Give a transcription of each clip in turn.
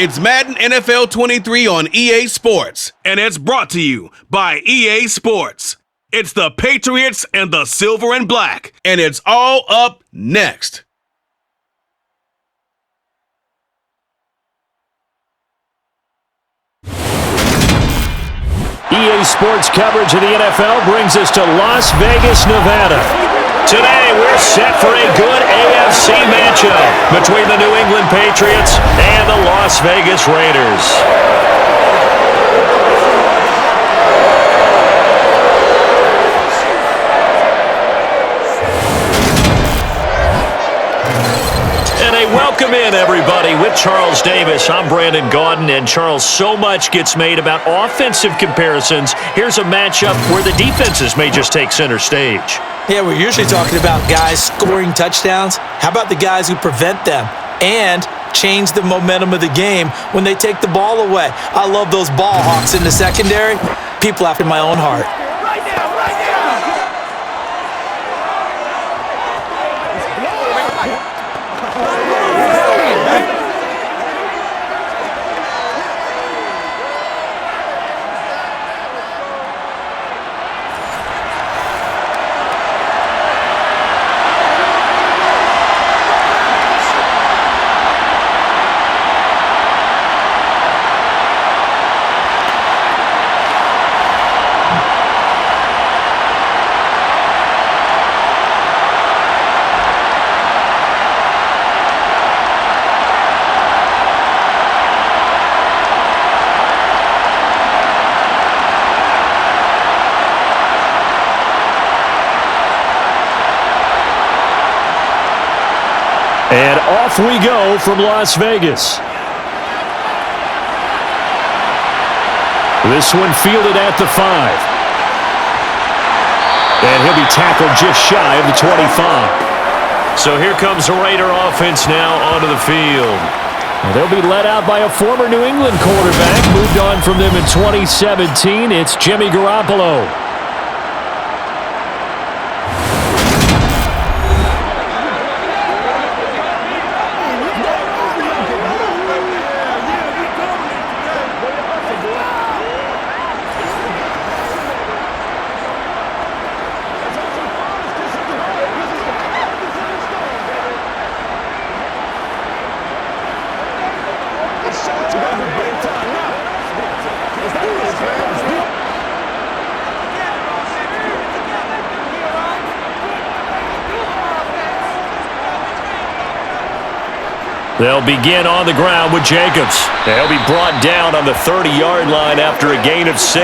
It's Madden NFL 23 on EA Sports, and it's brought to you by EA Sports. It's the Patriots and the Silver and Black, and it's all up next. EA Sports coverage of the NFL brings us to Las Vegas, Nevada. Today, we're set for a good AFC matchup between the New England Patriots and the Las Vegas Raiders. Welcome in, everybody. With Charles Davis, I'm Brandon Gaudin, and Charles, so much gets made about offensive comparisons. Here's a matchup where the defenses may just take center stage. Yeah, we're usually talking about guys scoring touchdowns. How about the guys who prevent them and change the momentum of the game when they take the ball away? I love those ball hawks in the secondary. People after my own heart. And off we go from Las Vegas. This one fielded at the 5. And he'll be tackled just shy of the 25. So here comes the Raider offense now onto the field. Well, they'll be led out by a former New England quarterback. Moved on from them in 2017. It's Jimmy Garoppolo. They'll begin on the ground with Jacobs. They'll be brought down on the 30-yard line after a gain of 6.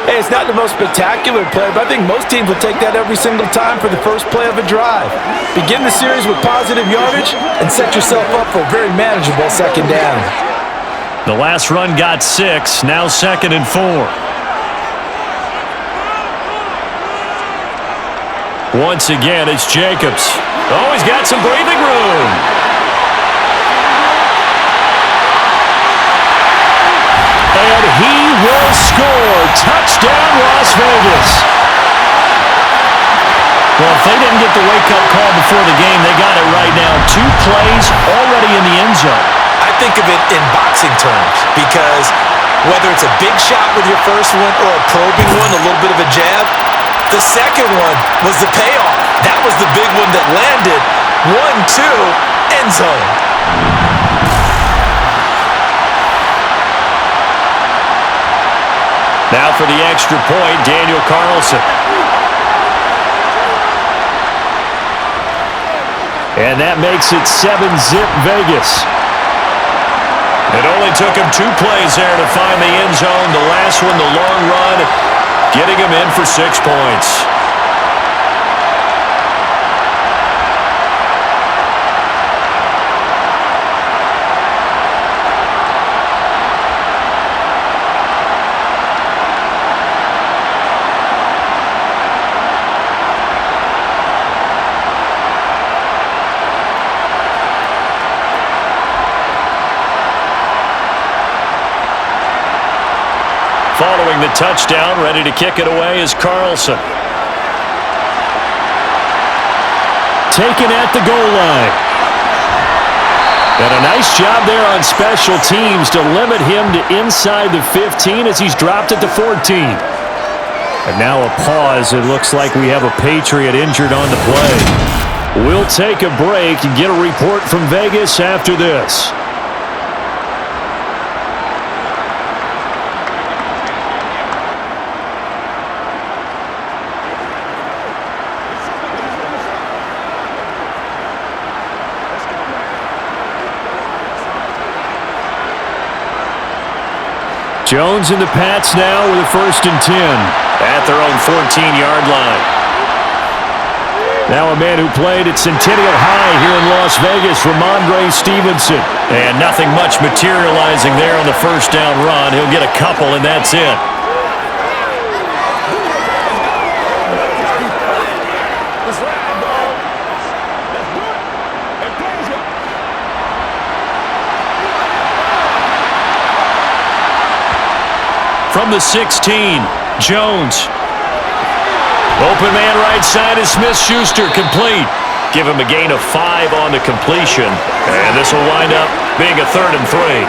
Hey, it's not the most spectacular play, but I think most teams will take that every single time for the first play of a drive. Begin the series with positive yardage and set yourself up for a very manageable second down. The last run got 6, now 2nd and 4. Once again, it's Jacobs. Oh, he's got some breathing room. And he will score. Touchdown, Las Vegas. Well, if they didn't get the wake-up call before the game, they got it right now. 2 plays already in the end zone. I think of it in boxing terms because whether it's a big shot with your first one or a probing one, a little bit of a jab, the second one was the payoff. That was the big one that landed. 1-2, end zone. Now for the extra point, Daniel Carlson. And that makes it 7-zip Vegas. It only took him 2 plays there to find the end zone. The last one, the long run, getting him in for 6 points. Following the touchdown, ready to kick it away is Carlson. Taken at the goal line. And a nice job there on special teams to limit him to inside the 15 as he's dropped it to 14. And now a pause. It looks like we have a Patriot injured on the play. We'll take a break and get a report from Vegas after this. Jones and the Pats now with a 1st and 10 at their own 14-yard line. Now a man who played at Centennial High here in Las Vegas, Ramondre Stevenson. And nothing much materializing there on the first down run. He'll get a couple, and that's it. From the 16, Jones. Open man right side is Smith-Schuster, complete. Give him a gain of 5 on the completion. And this will wind up being a 3rd and 3.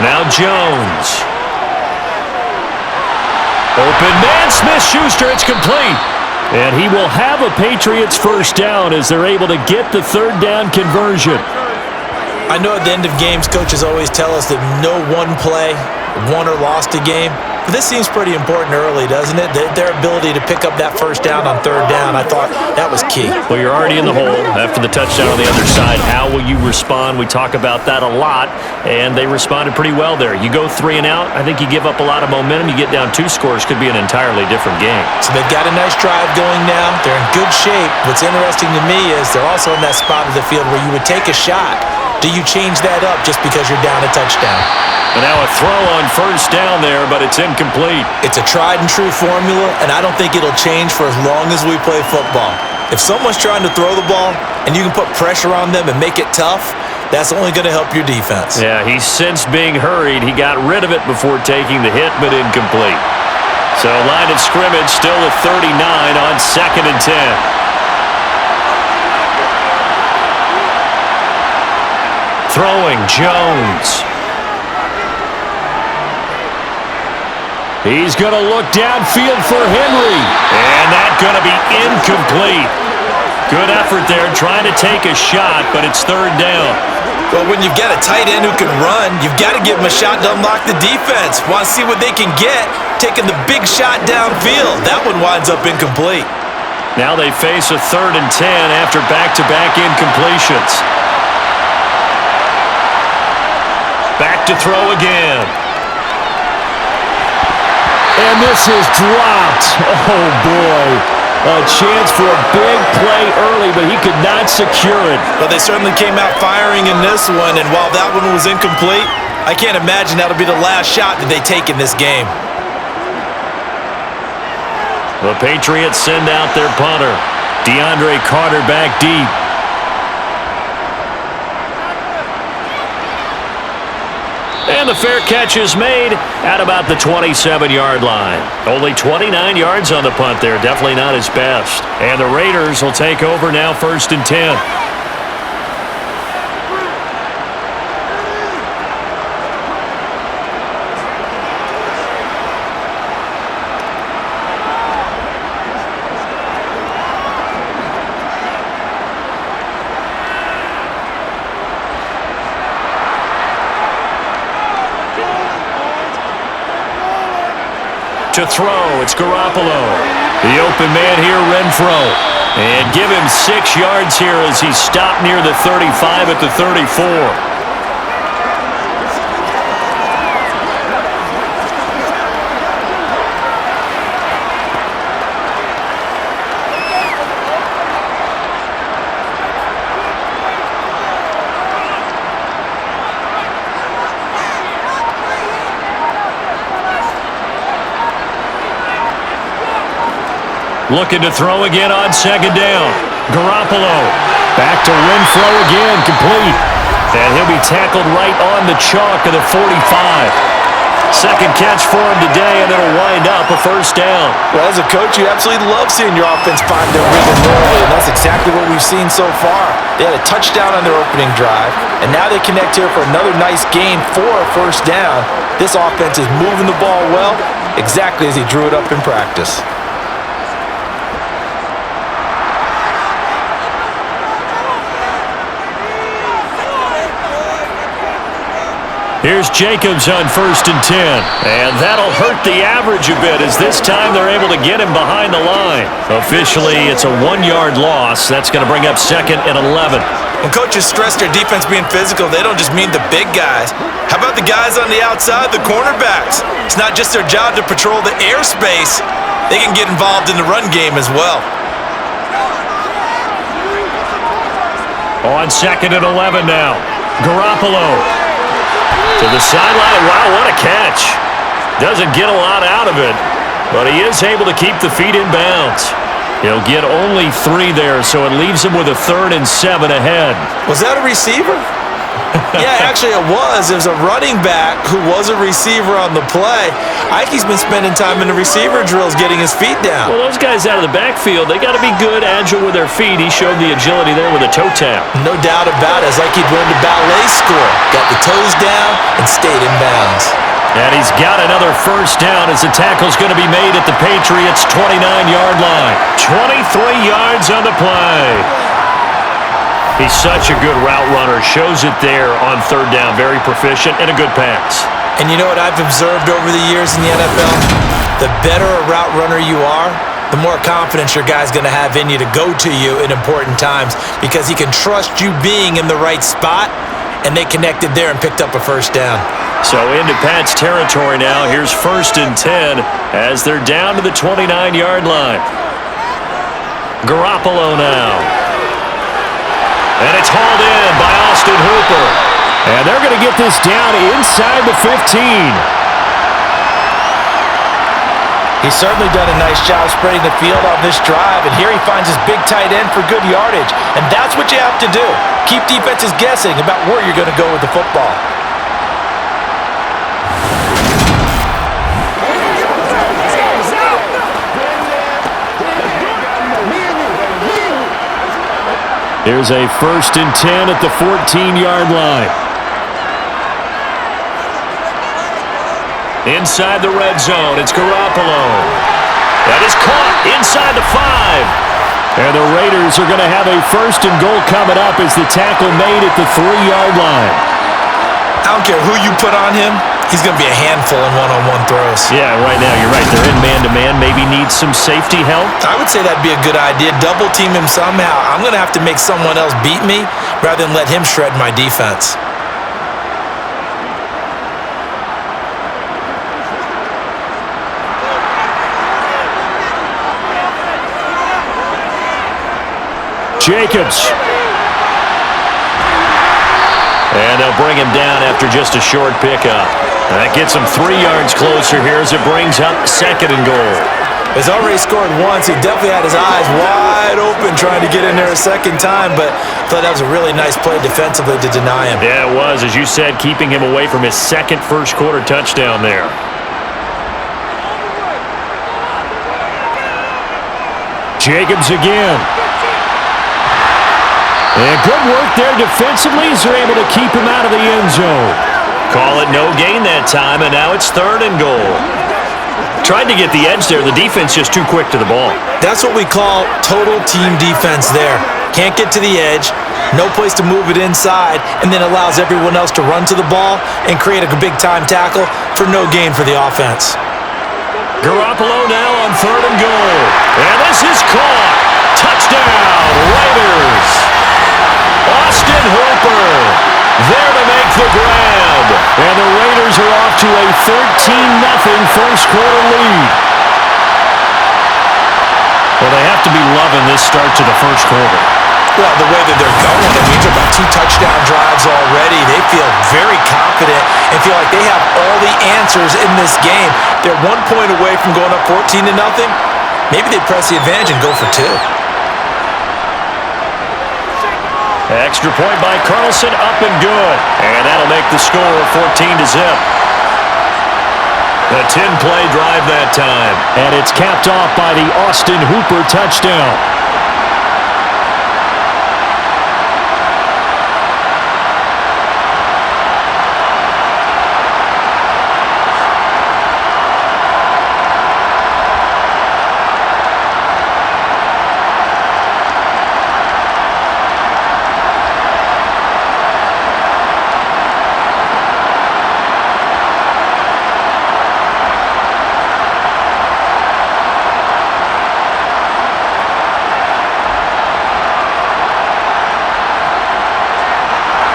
Now Jones. Open man, Smith-Schuster, it's complete. And he will have a Patriots 1st down as they're able to get the 3rd down conversion. I know at the end of games, coaches always tell us that no one play won or lost a game. But this seems pretty important early, doesn't it? Their ability to pick up that 1st down on 3rd down, I thought that was key. Well, you're already in the hole after the touchdown on the other side. How will you respond? We talk about that a lot, and they responded pretty well there. You go 3 and out, I think you give up a lot of momentum. You get down 2 scores, could be an entirely different game. So they've got a nice drive going now. They're in good shape. What's interesting to me is they're also in that spot of the field where you would take a shot. Do you change that up just because you're down a touchdown? And now a throw on 1st down there, but it's incomplete. It's a tried-and-true formula, and I don't think it'll change for as long as we play football. If someone's trying to throw the ball and you can put pressure on them and make it tough, that's only going to help your defense. Yeah, he sensed being hurried. He got rid of it before taking the hit, but incomplete. So line of scrimmage still at 39 on 2nd and 10. Throwing, Jones. He's going to look downfield for Henry. And that's going to be incomplete. Good effort there trying to take a shot, but it's 3rd down. Well, when you've got a tight end who can run, you've got to give him a shot to unlock the defense. Want to see what they can get, taking the big shot downfield. That one winds up incomplete. Now they face a 3rd and 10 after back-to-back incompletions. Back to throw again. And this is dropped. Oh, boy. A chance for a big play early, but he could not secure it. Well, they certainly came out firing in this one, and while that one was incomplete, I can't imagine that'll be the last shot that they take in this game. The Patriots send out their punter. DeAndre Carter back deep. And the fair catch is made at about the 27-yard line. Only 29 yards on the punt there. Definitely not his best. And the Raiders will take over now 1st and 10. To throw, it's Garoppolo. The open man here, Renfro. And give him 6 yards here as he stopped near the 35 at the 34. Looking to throw again on 2nd down. Garoppolo. Back to Renfro again, complete. And he'll be tackled right on the chalk of the 45. Second catch for him today, and it'll wind up a first down. Well, as a coach, you absolutely love seeing your offense find their rhythm early, and that's exactly what we've seen so far. They had a touchdown on their opening drive, and now they connect here for another nice gain for a first down. This offense is moving the ball well, exactly as he drew it up in practice. Here's Jacobs on 1st and 10. And that'll hurt the average a bit as this time they're able to get him behind the line. Officially, it's a 1-yard loss. That's going to bring up 2nd and 11. When coaches stress their defense being physical, they don't just mean the big guys. How about the guys on the outside, the cornerbacks? It's not just their job to patrol the airspace. They can get involved in the run game as well. On 2nd and 11 now. Garoppolo. To the sideline. Wow, what a catch. Doesn't get a lot out of it, but he is able to keep the feet in bounds. He'll get only 3 there, so it leaves him with a 3rd and 7 ahead. Was that a receiver? Yeah, actually it was. It was a running back who was a receiver on the play. Ikey's been spending time in the receiver drills getting his feet down. Well, those guys out of the backfield, they got to be good, agile with their feet. He showed the agility there with a toe tap. No doubt about it. It's like he'd learned a ballet school. Got the toes down and stayed in bounds. And he's got another first down as the tackle's going to be made at the Patriots' 29-yard line. 23 yards on the play. He's such a good route runner. Shows it there on 3rd down. Very proficient and a good pass. And you know what I've observed over the years in the NFL? The better a route runner you are, the more confidence your guy's going to have in you to go to you in important times because he can trust you being in the right spot, and they connected there and picked up a first down. So into Pat's territory now. Here's 1st and 10 as they're down to the 29-yard line. Garoppolo now. And it's hauled in by Austin Hooper. And they're going to get this down inside the 15. He's certainly done a nice job spreading the field on this drive, and here he finds his big tight end for good yardage. And that's what you have to do. Keep defenses guessing about where you're going to go with the football. Here's a 1st and 10 at the 14-yard line. Inside the red zone, it's Garoppolo. That is caught inside the 5. And the Raiders are going to have a 1st and goal coming up as the tackle made at the 3-yard line. I don't care who you put on him, he's going to be a handful in one-on-one throws. Yeah, right now you're right. They're in man-to-man. Maybe need some safety help. I would say that'd be a good idea. Double team him somehow. I'm going to have to make someone else beat me rather than let him shred my defense. Jacobs. And they'll bring him down after just a short pickup. And that gets him 3 yards closer here as it brings up 2nd and goal. He's already scored once. He definitely had his eyes wide open trying to get in there a second time, but I thought that was a really nice play defensively to deny him. Yeah, it was. As you said, keeping him away from his second first-quarter touchdown there. Jacobs again. And good work there defensively as they're able to keep him out of the end zone. Call it no gain that time, and now it's 3rd and goal. Tried to get the edge there. The defense just too quick to the ball. That's what we call total team defense there. Can't get to the edge, no place to move it inside, and then allows everyone else to run to the ball and create a big-time tackle for no gain for the offense. Garoppolo now on 3rd and goal. And this is caught. Touchdown, Raiders. Austin Hooper there to make the grab. And the Raiders are off to a 13-0 first-quarter lead. Well, they have to be loving this start to the first quarter. Well, the way that they're going, it means about 2 touchdown drives already. They feel very confident and feel like they have all the answers in this game. They're 1 point away from going up 14-0. Maybe they press the advantage and go for 2. Extra point by Carlson, up and good. And that'll make the score 14-0. A 10-play drive that time. And it's capped off by the Austin Hooper touchdown.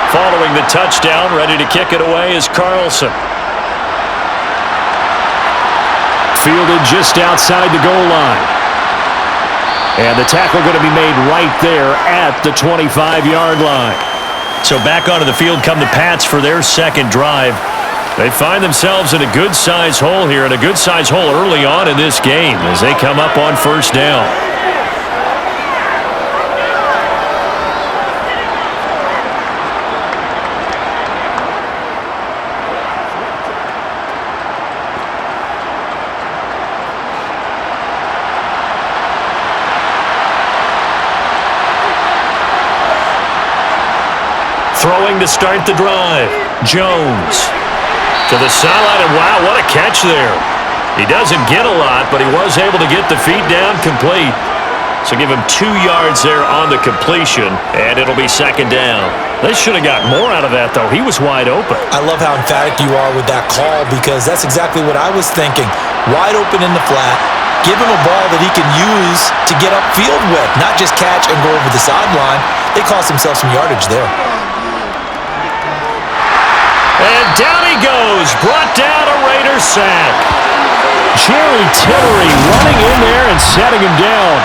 Following the touchdown, ready to kick it away is Carlson. Fielded just outside the goal line. And the tackle going to be made right there at the 25-yard line. So back onto the field come the Pats for their second drive. They find themselves in a good-size hole here, and a good-size hole early on in this game as they come up on first down. Throwing to start the drive. Jones to the sideline, and wow, what a catch there. He doesn't get a lot, but he was able to get the feet down complete. So give him 2 yards there on the completion, and it'll be second down. They should have got more out of that, though. He was wide open. I love how emphatic you are with that call because that's exactly what I was thinking. Wide open in the flat. Give him a ball that he can use to get upfield with, not just catch and go over the sideline. They cost themselves some yardage there. And down he goes, brought down a Raiders sack. Jerry Tillery running in there and setting him down.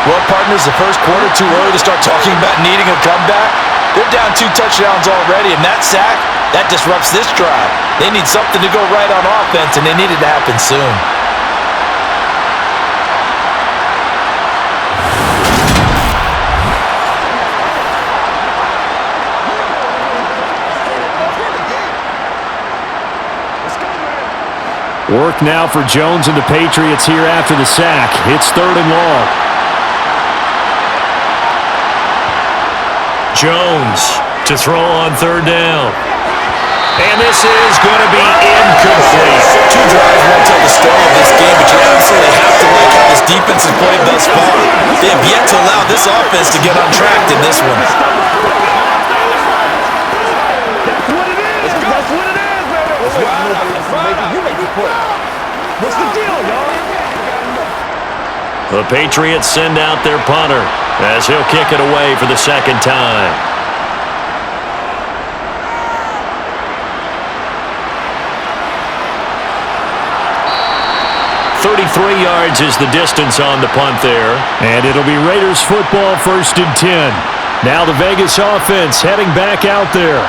Well, partners, the first quarter too early to start talking about needing a comeback. They're down 2 touchdowns already, and that sack, that disrupts this drive. They need something to go right on offense, and they need it to happen soon. Work now for Jones and the Patriots here after the sack. It's 3rd and long. Jones to throw on 3rd down. And this is going to be incomplete. 2 drives won't tell the story of this game, but you absolutely have to like how this defense has played thus far. They have yet to allow this offense to get on track in this one. What's the deal, y'all? The Patriots send out their punter as he'll kick it away for the second time. "33 yards is the distance on the punt there. And it'll be Raiders football, 1st and 10. Now the Vegas offense heading back out there.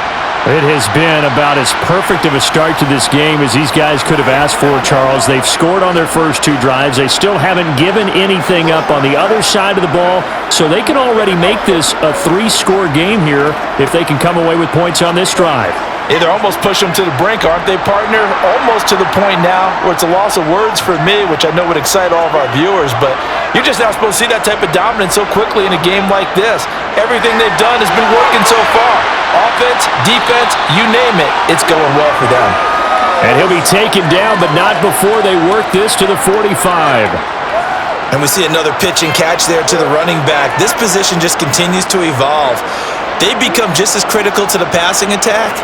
It has been about as perfect of a start to this game as these guys could have asked for, Charles. They've scored on their first 2 drives. They still haven't given anything up on the other side of the ball, so they can already make this a 3-score game here if they can come away with points on this drive. Yeah, they're almost pushing them to the brink, aren't they, partner? Almost to the point now where it's a loss of words for me, which I know would excite all of our viewers, but you're just not supposed to see that type of dominance so quickly in a game like this. Everything they've done has been working so far. Offense, defense, you name it, it's going well for them. And he'll be taken down, but not before they work this to the 45. And we see another pitch and catch there to the running back. This position just continues to evolve. They become just as critical to the passing attack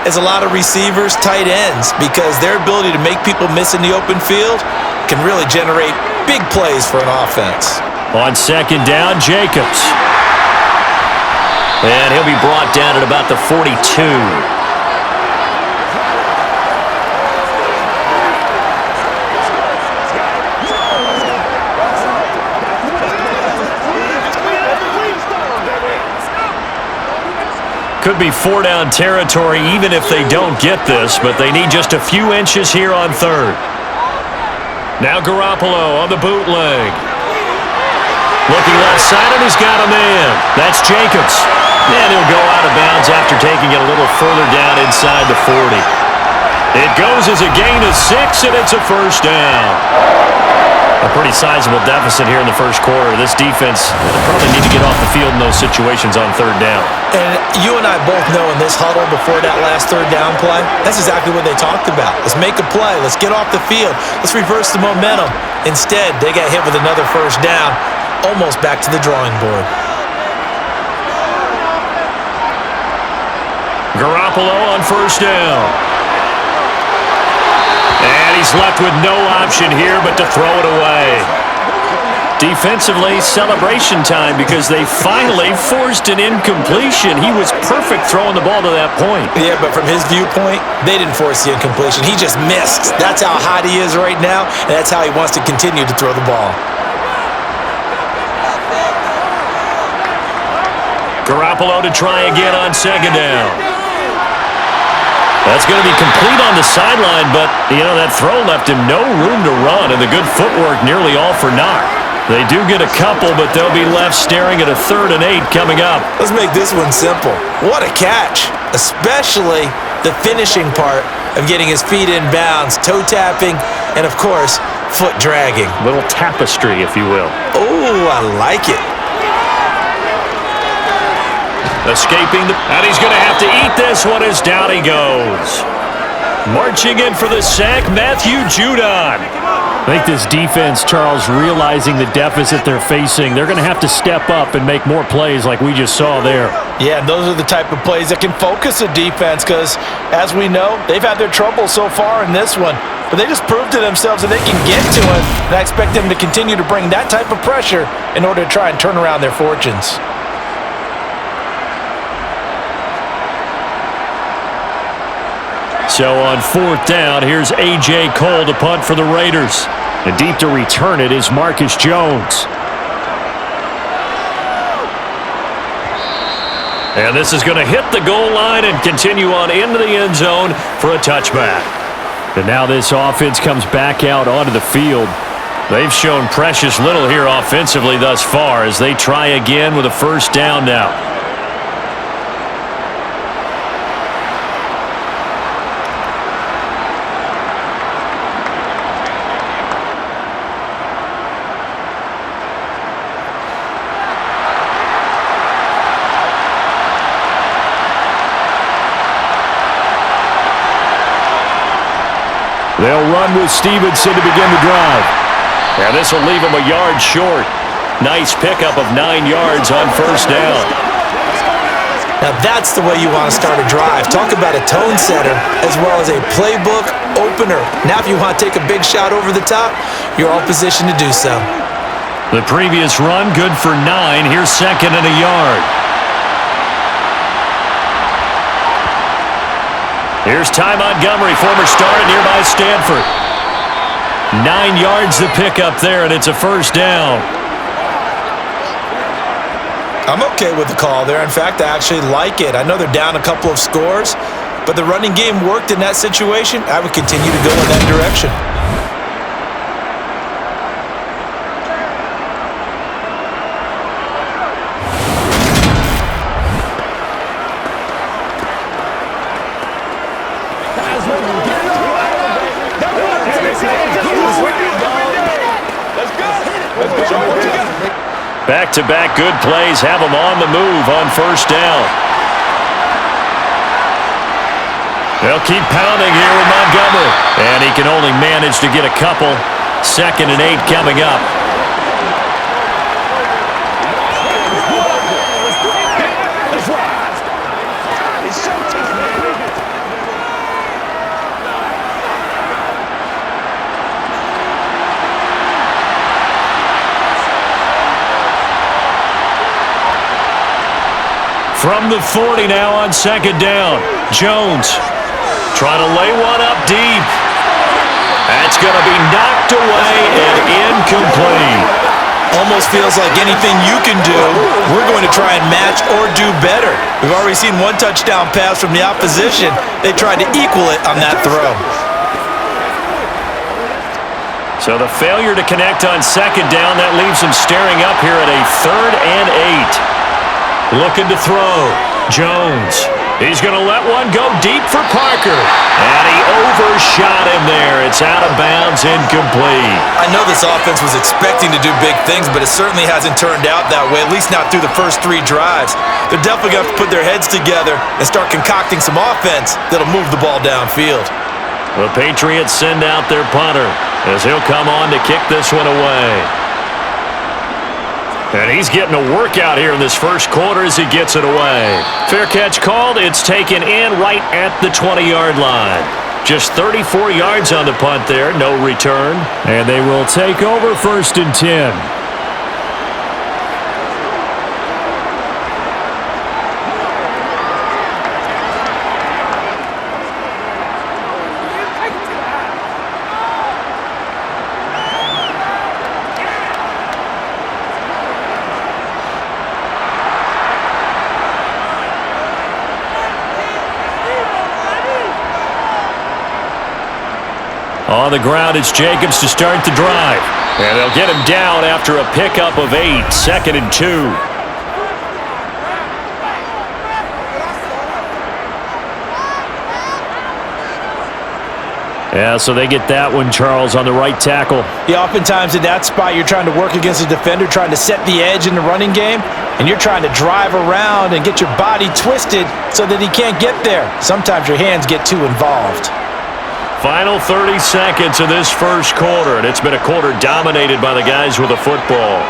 as a lot of receivers, tight ends, because their ability to make people miss in the open field can really generate big plays for an offense. On second down, Jacobs. And he'll be brought down at about the 42. Could be 4-down territory even if they don't get this, but they need just a few inches here on 3rd. Now Garoppolo on the bootleg. Looking left side, and he's got a man. That's Jacobs. And he'll go out of bounds after taking it a little further down inside the 40. It goes as a gain of 6, and it's a first down. A pretty sizable deficit here in the first quarter. This defense probably need to get off the field in those situations on third down. And you and I both know in this huddle before that last third down play, that's exactly what they talked about. Let's make a play. Let's get off the field. Let's reverse the momentum. Instead, they got hit with another first down, almost back to the drawing board. Garoppolo on first down. And he's left with no option here but to throw it away. Defensively, celebration time because they finally forced an incompletion. He was perfect throwing the ball to that point. Yeah, but from his viewpoint, they didn't force the incompletion. He just missed. That's how hot he is right now, and that's how he wants to continue to throw the ball. Garoppolo to try again on second down. That's going to be complete on the sideline, but, that throw left him no room to run, and the good footwork nearly all for naught. They do get a couple, but they'll be left staring at a 3rd and 8 coming up. Let's make this one simple. What a catch, especially the finishing part of getting his feet in bounds, toe tapping, and, of course, foot dragging. Little tapestry, if you will. Oh, I like it. Escaping, and he's going to have to eat this one as down he goes. Marching in for the sack, Matthew Judon. I think this defense, Charles, realizing the deficit they're facing, they're going to have to step up and make more plays like we just saw there. Yeah, and those are the type of plays that can focus a defense because, as we know, they've had their trouble so far in this one. But they just proved to themselves that they can get to it, and I expect them to continue to bring that type of pressure in order to try and turn around their fortunes. So on 4th down, here's A.J. Cole to punt for the Raiders. And deep to return it is Marcus Jones. And this is going to hit the goal line and continue on into the end zone for a touchback. And now this offense comes back out onto the field. They've shown precious little here offensively thus far as they try again with a first down now. They'll run with Stevenson to begin the drive. And this will leave him a yard short. Nice pickup of 9 yards on first down. Now that's the way you want to start a drive. Talk about a tone setter as well as a playbook opener. Now if you want to take a big shot over the top, you're all positioned to do so. The previous run good for 9. Here's 2nd and a yard. Here's Ty Montgomery, former star at nearby Stanford. 9 yards to pick up there, and it's a first down. I'm okay with the call there. In fact, I actually like it. I know they're down a couple of scores, but the running game worked in that situation. I would continue to go in that direction. Back-to-back good plays have them on the move on first down. They'll keep pounding here with Montgomery. And he can only manage to get a couple. 2nd and 8 coming up. From the 40 now on 2nd down. Jones trying to lay one up deep. That's going to be knocked away and incomplete. Almost feels like anything you can do, we're going to try and match or do better. We've already seen one touchdown pass from the opposition. They tried to equal it on that throw. So the failure to connect on 2nd down, that leaves them staring up here at a 3rd and 8. Looking to throw. Jones. He's going to let one go deep for Parker. And he overshot him there. It's out of bounds, incomplete. I know this offense was expecting to do big things, but it certainly hasn't turned out that way, at least not through the first 3 drives. They're definitely going to have to put their heads together and start concocting some offense that'll move the ball downfield. The Patriots send out their punter as he'll come on to kick this one away. And he's getting a workout here in this first quarter as he gets it away. Fair catch called. It's taken in right at the 20-yard line. Just 34 yards on the punt there. No return. And they will take over 1st and 10. On the ground, it's Jacobs to start the drive. And they'll get him down after a pickup of 8, 2nd and 2. Yeah, so they get that one, Charles, on the right tackle. Yeah, oftentimes in that spot, you're trying to work against a defender, trying to set the edge in the running game, and you're trying to drive around and get your body twisted so that he can't get there. Sometimes your hands get too involved. Final 30 seconds of this first quarter, and it's been a quarter dominated by the guys with the football.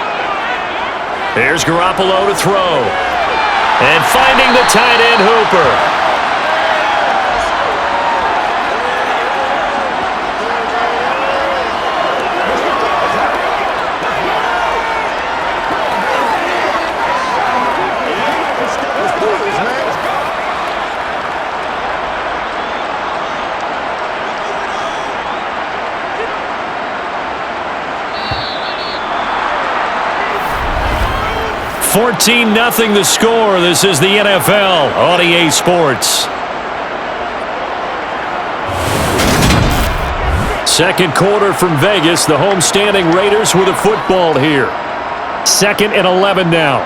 Here's Garoppolo to throw. And finding the tight end Hooper. 14-0 the score. This is the NFL on EA Sports. Second quarter from Vegas. The homestanding Raiders with a football here. 2nd and 11 now.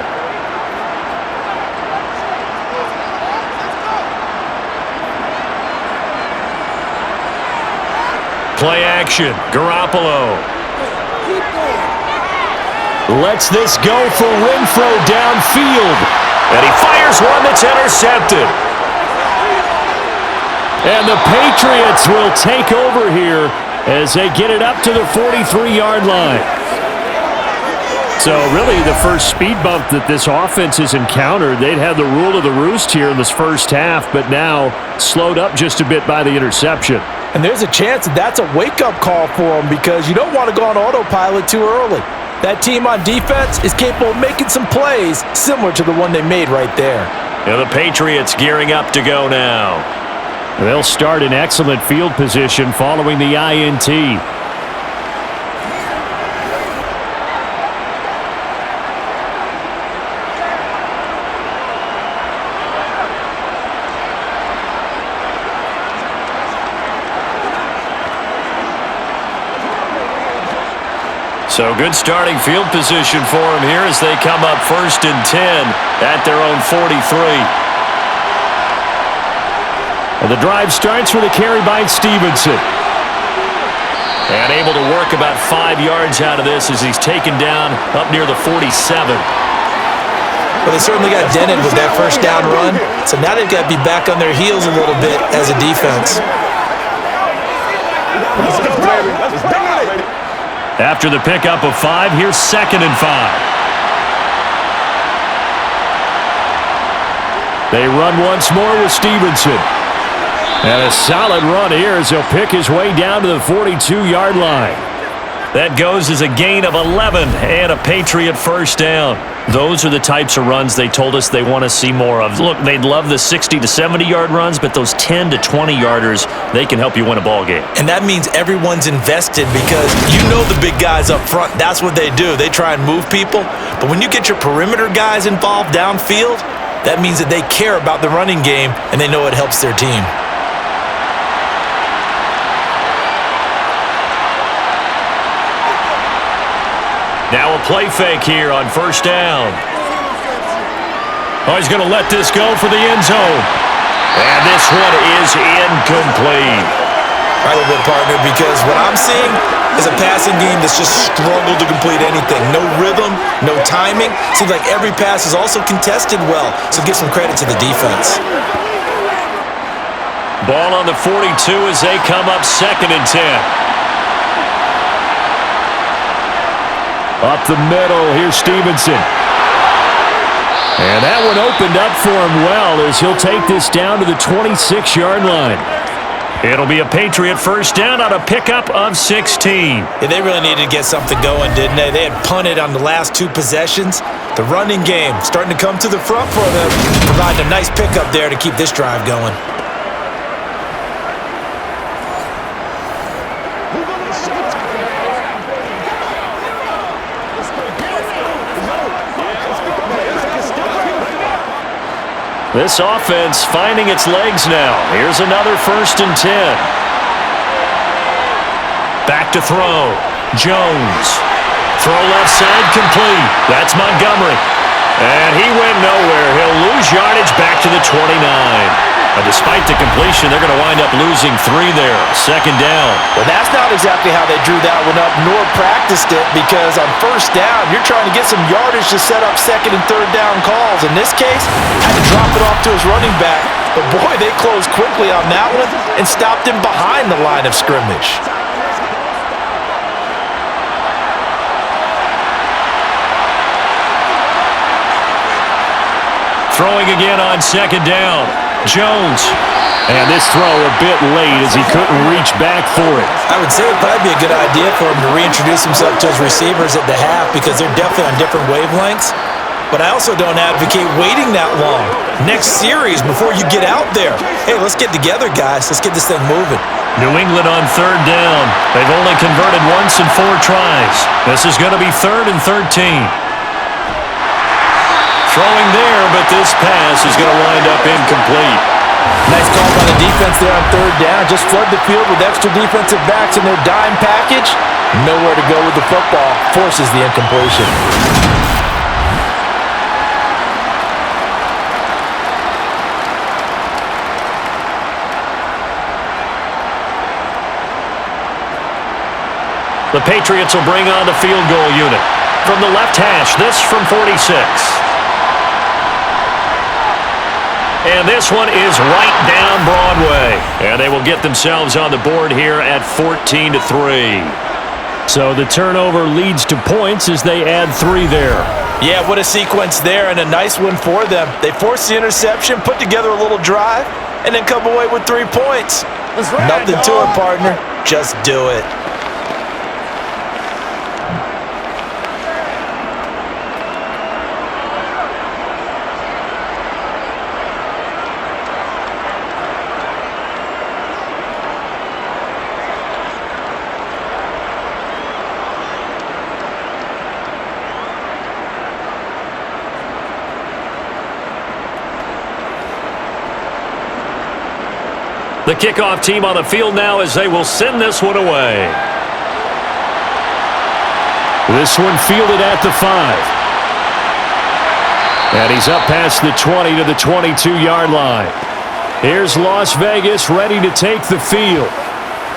Play action. Garoppolo. Lets this go for Renfro downfield. And he fires one that's intercepted. And the Patriots will take over here as they get it up to the 43-yard line. So really the first speed bump that this offense has encountered, they'd had the rule of the roost here in this first half, but now slowed up just a bit by the interception. And there's a chance that that's a wake-up call for them because you don't want to go on autopilot too early. That team on defense is capable of making some plays similar to the one they made right there. And the Patriots gearing up to go now. They'll start in excellent field position following the INT. So good starting field position for them here as they come up 1st and 10 at their own 43. And the drive starts with a carry by Stevenson. And able to work about 5 yards out of this as he's taken down up near the 47. Well, they certainly got dented with that first down run, so now they've got to be back on their heels a little bit as a defense. After the pickup of 5, here's 2nd and 5. They run once more with Stevenson. And a solid run here as he'll pick his way down to the 42-yard line. That goes as a gain of 11 and a Patriot first down. Those are the types of runs they told us they want to see more of. Look, they'd love the 60 to 70-yard runs, but those 10 to 20-yarders, they can help you win a ball game. And that means everyone's invested because you know the big guys up front, that's what they do. They try and move people. But when you get your perimeter guys involved downfield, that means that they care about the running game and they know it helps their team. Now a play fake here on first down. Oh, he's going to let this go for the end zone. And this one is incomplete. Right, a little bit, partner, because what I'm seeing is a passing game that's just struggled to complete anything. No rhythm, no timing. Seems like every pass is also contested well, so give some credit to the defense. Ball on the 42 as they come up 2nd and 10. Up the middle, here's Stevenson. And that one opened up for him well as he'll take this down to the 26-yard line. It'll be a Patriot first down on a pickup of 16. Yeah, they really needed to get something going, didn't they? They had punted on the last 2 possessions. The running game starting to come to the front for them, providing a nice pickup there to keep this drive going. This offense finding its legs now. Here's another 1st and 10. Back to throw. Jones. Throw left side complete. That's Montgomery. And he went nowhere. He'll lose yardage back to the 29. And despite the completion, they're going to wind up losing 3 there. 2nd down. Well, that's not exactly how they drew that one up nor practiced it, because on 1st down, you're trying to get some yardage to set up 2nd and 3rd down calls. In this case, had to drop it off to his running back. But boy, they closed quickly on that one and stopped him behind the line of scrimmage. Throwing again on 2nd down. Jones. And this throw a bit late as he couldn't reach back for it. I would say it would probably be a good idea for him to reintroduce himself to his receivers at the half, because they're definitely on different wavelengths. But I also don't advocate waiting that long. Next series before you get out there. Hey, let's get together, guys. Let's get this thing moving. New England on 3rd down. They've only converted once in 4 tries. This is going to be 3rd and 13. Throwing there, but this pass is going to wind up incomplete. Nice call by the defense there on 3rd down. Just flood the field with extra defensive backs in their dime package. Nowhere to go with the football. Forces the incompletion. The Patriots will bring on the field goal unit. From the left hash, this from 46. And this one is right down Broadway. And they will get themselves on the board here at 14-3. So the turnover leads to points as they add 3 there. Yeah, what a sequence there, and a nice one for them. They forced the interception, put together a little drive, and then come away with 3 points. Nothing to it, partner. Just do it. The kickoff team on the field now as they will send this one away. This one fielded at the 5. And he's up past the 20 to the 22-yard line. Here's Las Vegas ready to take the field.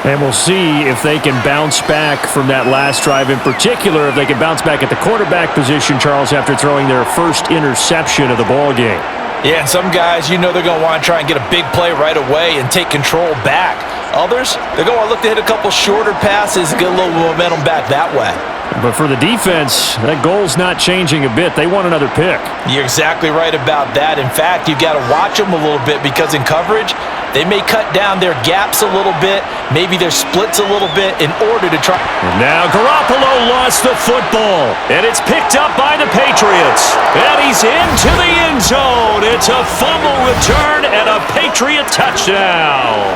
And we'll see if they can bounce back from that last drive, in particular if they can bounce back at the quarterback position, Charles, after throwing their first interception of the ball game. Yeah, and some guys, you know they're going to want to try and get a big play right away and take control back. Others, they're going to look to hit a couple shorter passes and get a little momentum back that way. But for the defense, that goal's not changing a bit. They want another pick. You're exactly right about that. In fact, you've got to watch them a little bit, because in coverage, they may cut down their gaps a little bit, maybe their splits a little bit in order to try. And now Garoppolo lost the football, and it's picked up by the Patriots. And he's into the end zone. It's a fumble return and a Patriot touchdown.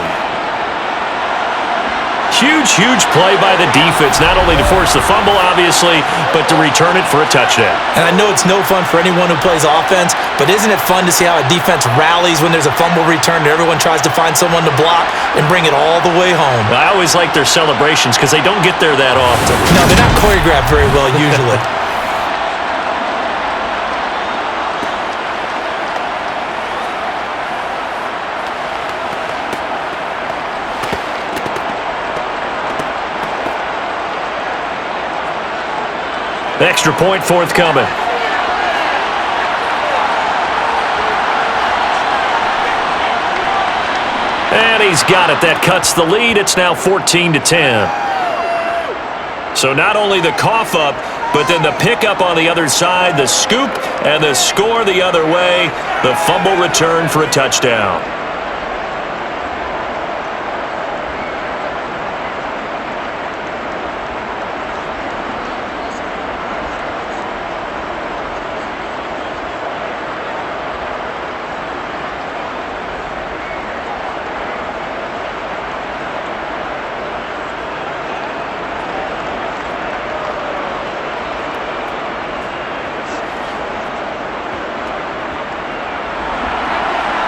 Huge play by the defense, not only to force the fumble, obviously, but to return it for a touchdown. And I know it's no fun for anyone who plays offense, but isn't it fun to see how a defense rallies when there's a fumble return and everyone tries to find someone to block and bring it all the way home? I always like their celebrations because they don't get there that often. No, they're not choreographed very well usually. Extra point forthcoming. And he's got it. That cuts the lead. It's now 14-10. So not only the cough up, but then the pickup on the other side, the scoop, and the score the other way. The fumble return for a touchdown.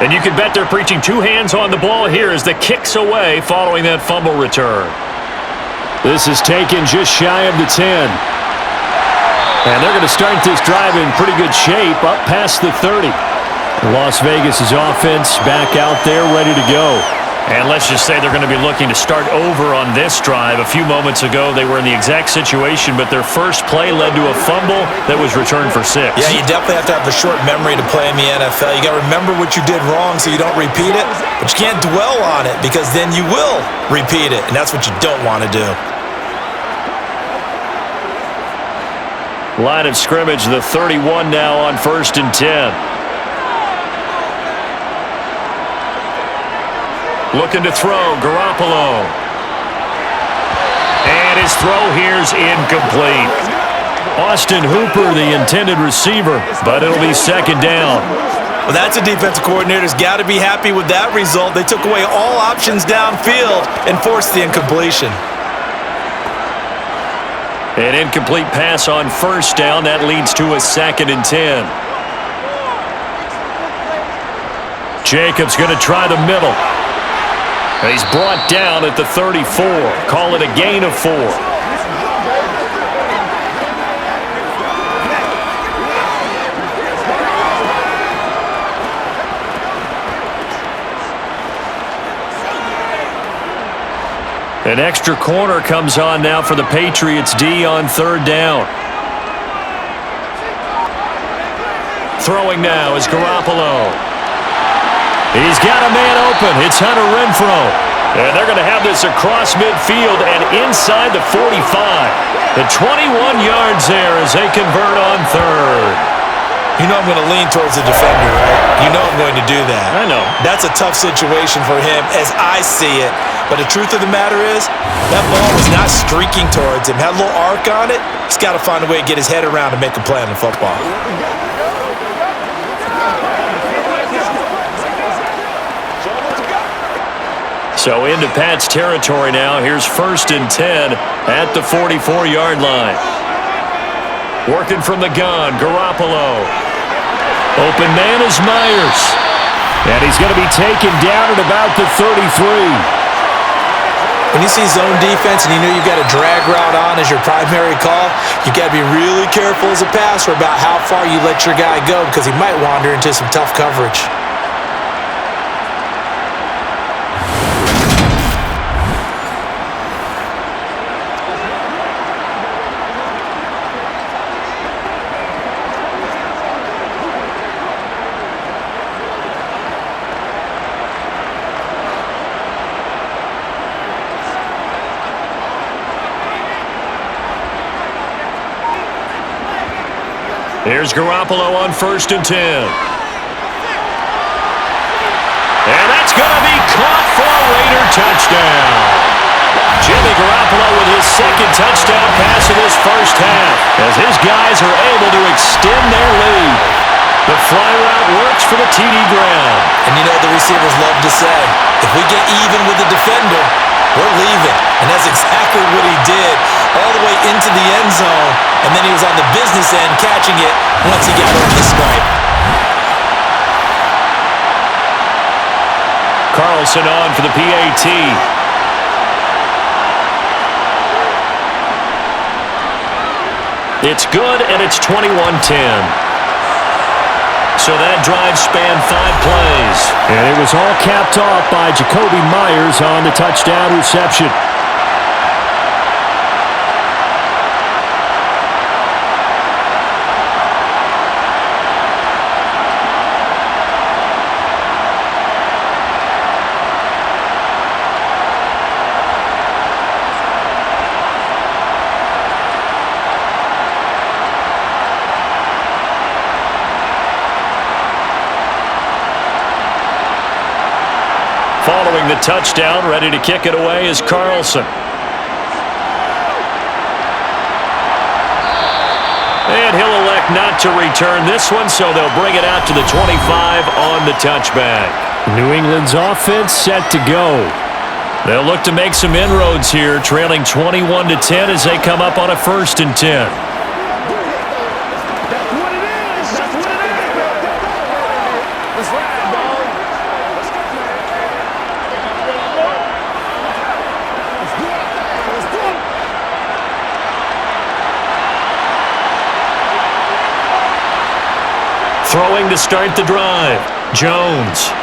And you can bet they're preaching two hands on the ball here as the kick's away following that fumble return. This is taken just shy of the 10. And they're going to start this drive in pretty good shape, up past the 30. Las Vegas' offense back out there, ready to go. And let's just say they're going to be looking to start over on this drive. A few moments ago, they were in the exact situation, but their first play led to a fumble that was returned for 6. Yeah, you definitely have to have a short memory to play in the NFL. You got to remember what you did wrong so you don't repeat it, but you can't dwell on it because then you will repeat it, and that's what you don't want to do. Line of scrimmage, the 31 now on 1st and 10. Looking to throw, Garoppolo. And his throw here's incomplete. Austin Hooper, the intended receiver, but it'll be 2nd down. Well, that's a defensive coordinator's got to be happy with that result. They took away all options downfield and forced the incompletion. An incomplete pass on 1st down. That leads to a 2nd and 10. Jacobs going to try the middle. He's brought down at the 34. Call it a gain of 4. An extra corner comes on now for the Patriots D on 3rd down. Throwing now is Garoppolo. He's got a man open. It's Hunter Renfrow. And they're going to have this across midfield and inside the 45. The 21 yards there as they convert on 3rd. You know I'm going to lean towards the defender, right? You know I'm going to do that. I know. That's a tough situation for him as I see it. But the truth of the matter is, that ball was not streaking towards him. Had a little arc on it. He's got to find a way to get his head around and make a play on the football. So into Pat's territory now. Here's 1st and 10 at the 44-yard line. Working from the gun, Garoppolo. Open man is Myers. And he's going to be taken down at about the 33. When you see zone defense and you know you've got a drag route on as your primary call, you've got to be really careful as a passer about how far you let your guy go because he might wander into some tough coverage. Here's Garoppolo on 1st and 10. And that's going to be caught for a Raider touchdown. Jimmy Garoppolo with his 2nd touchdown pass in his first half as his guys are able to extend their lead. The fly route works for the TD Graham. And you know the receivers love to say, if we get even with the defender, we're leaving. And that's exactly what he did all the way into the end zone. And then he was on the business end catching it once he got over the stripe. Carlson on for the PAT. It's good, and it's 21-10. So that drive spanned 5 plays. And it was all capped off by Jacoby Myers on the touchdown reception. the touchdown. Ready to kick it away is Carlson. And he'll elect not to return this one, so they'll bring it out to the 25 on the touchback. New England's offense set to go. They'll look to make some inroads here, trailing 21-10 as they come up on a 1st and 10. Throwing to start the drive. Jones.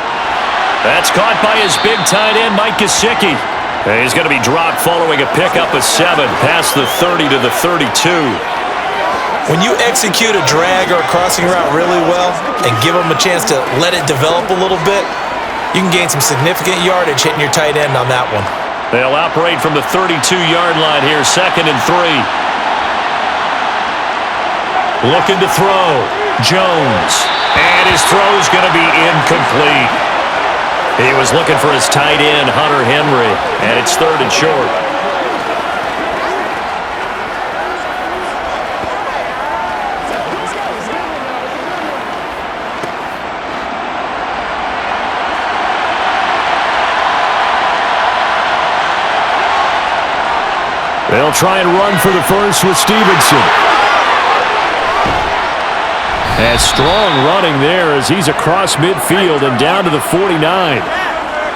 That's caught by his big tight end, Mike Gesicki. He's going to be dropped following a pickup of 7 past the 30 to the 32. When you execute a drag or a crossing route really well and give them a chance to let it develop a little bit, you can gain some significant yardage hitting your tight end on that one. They'll operate from the 32-yard line here, 2nd and 3. Looking to throw. Jones. And his throw's going to be incomplete. He was looking for his tight end, Hunter Henry, and it's 3rd and short. They'll try and run for the first with Stevenson. And strong running there as he's across midfield and down to the 49.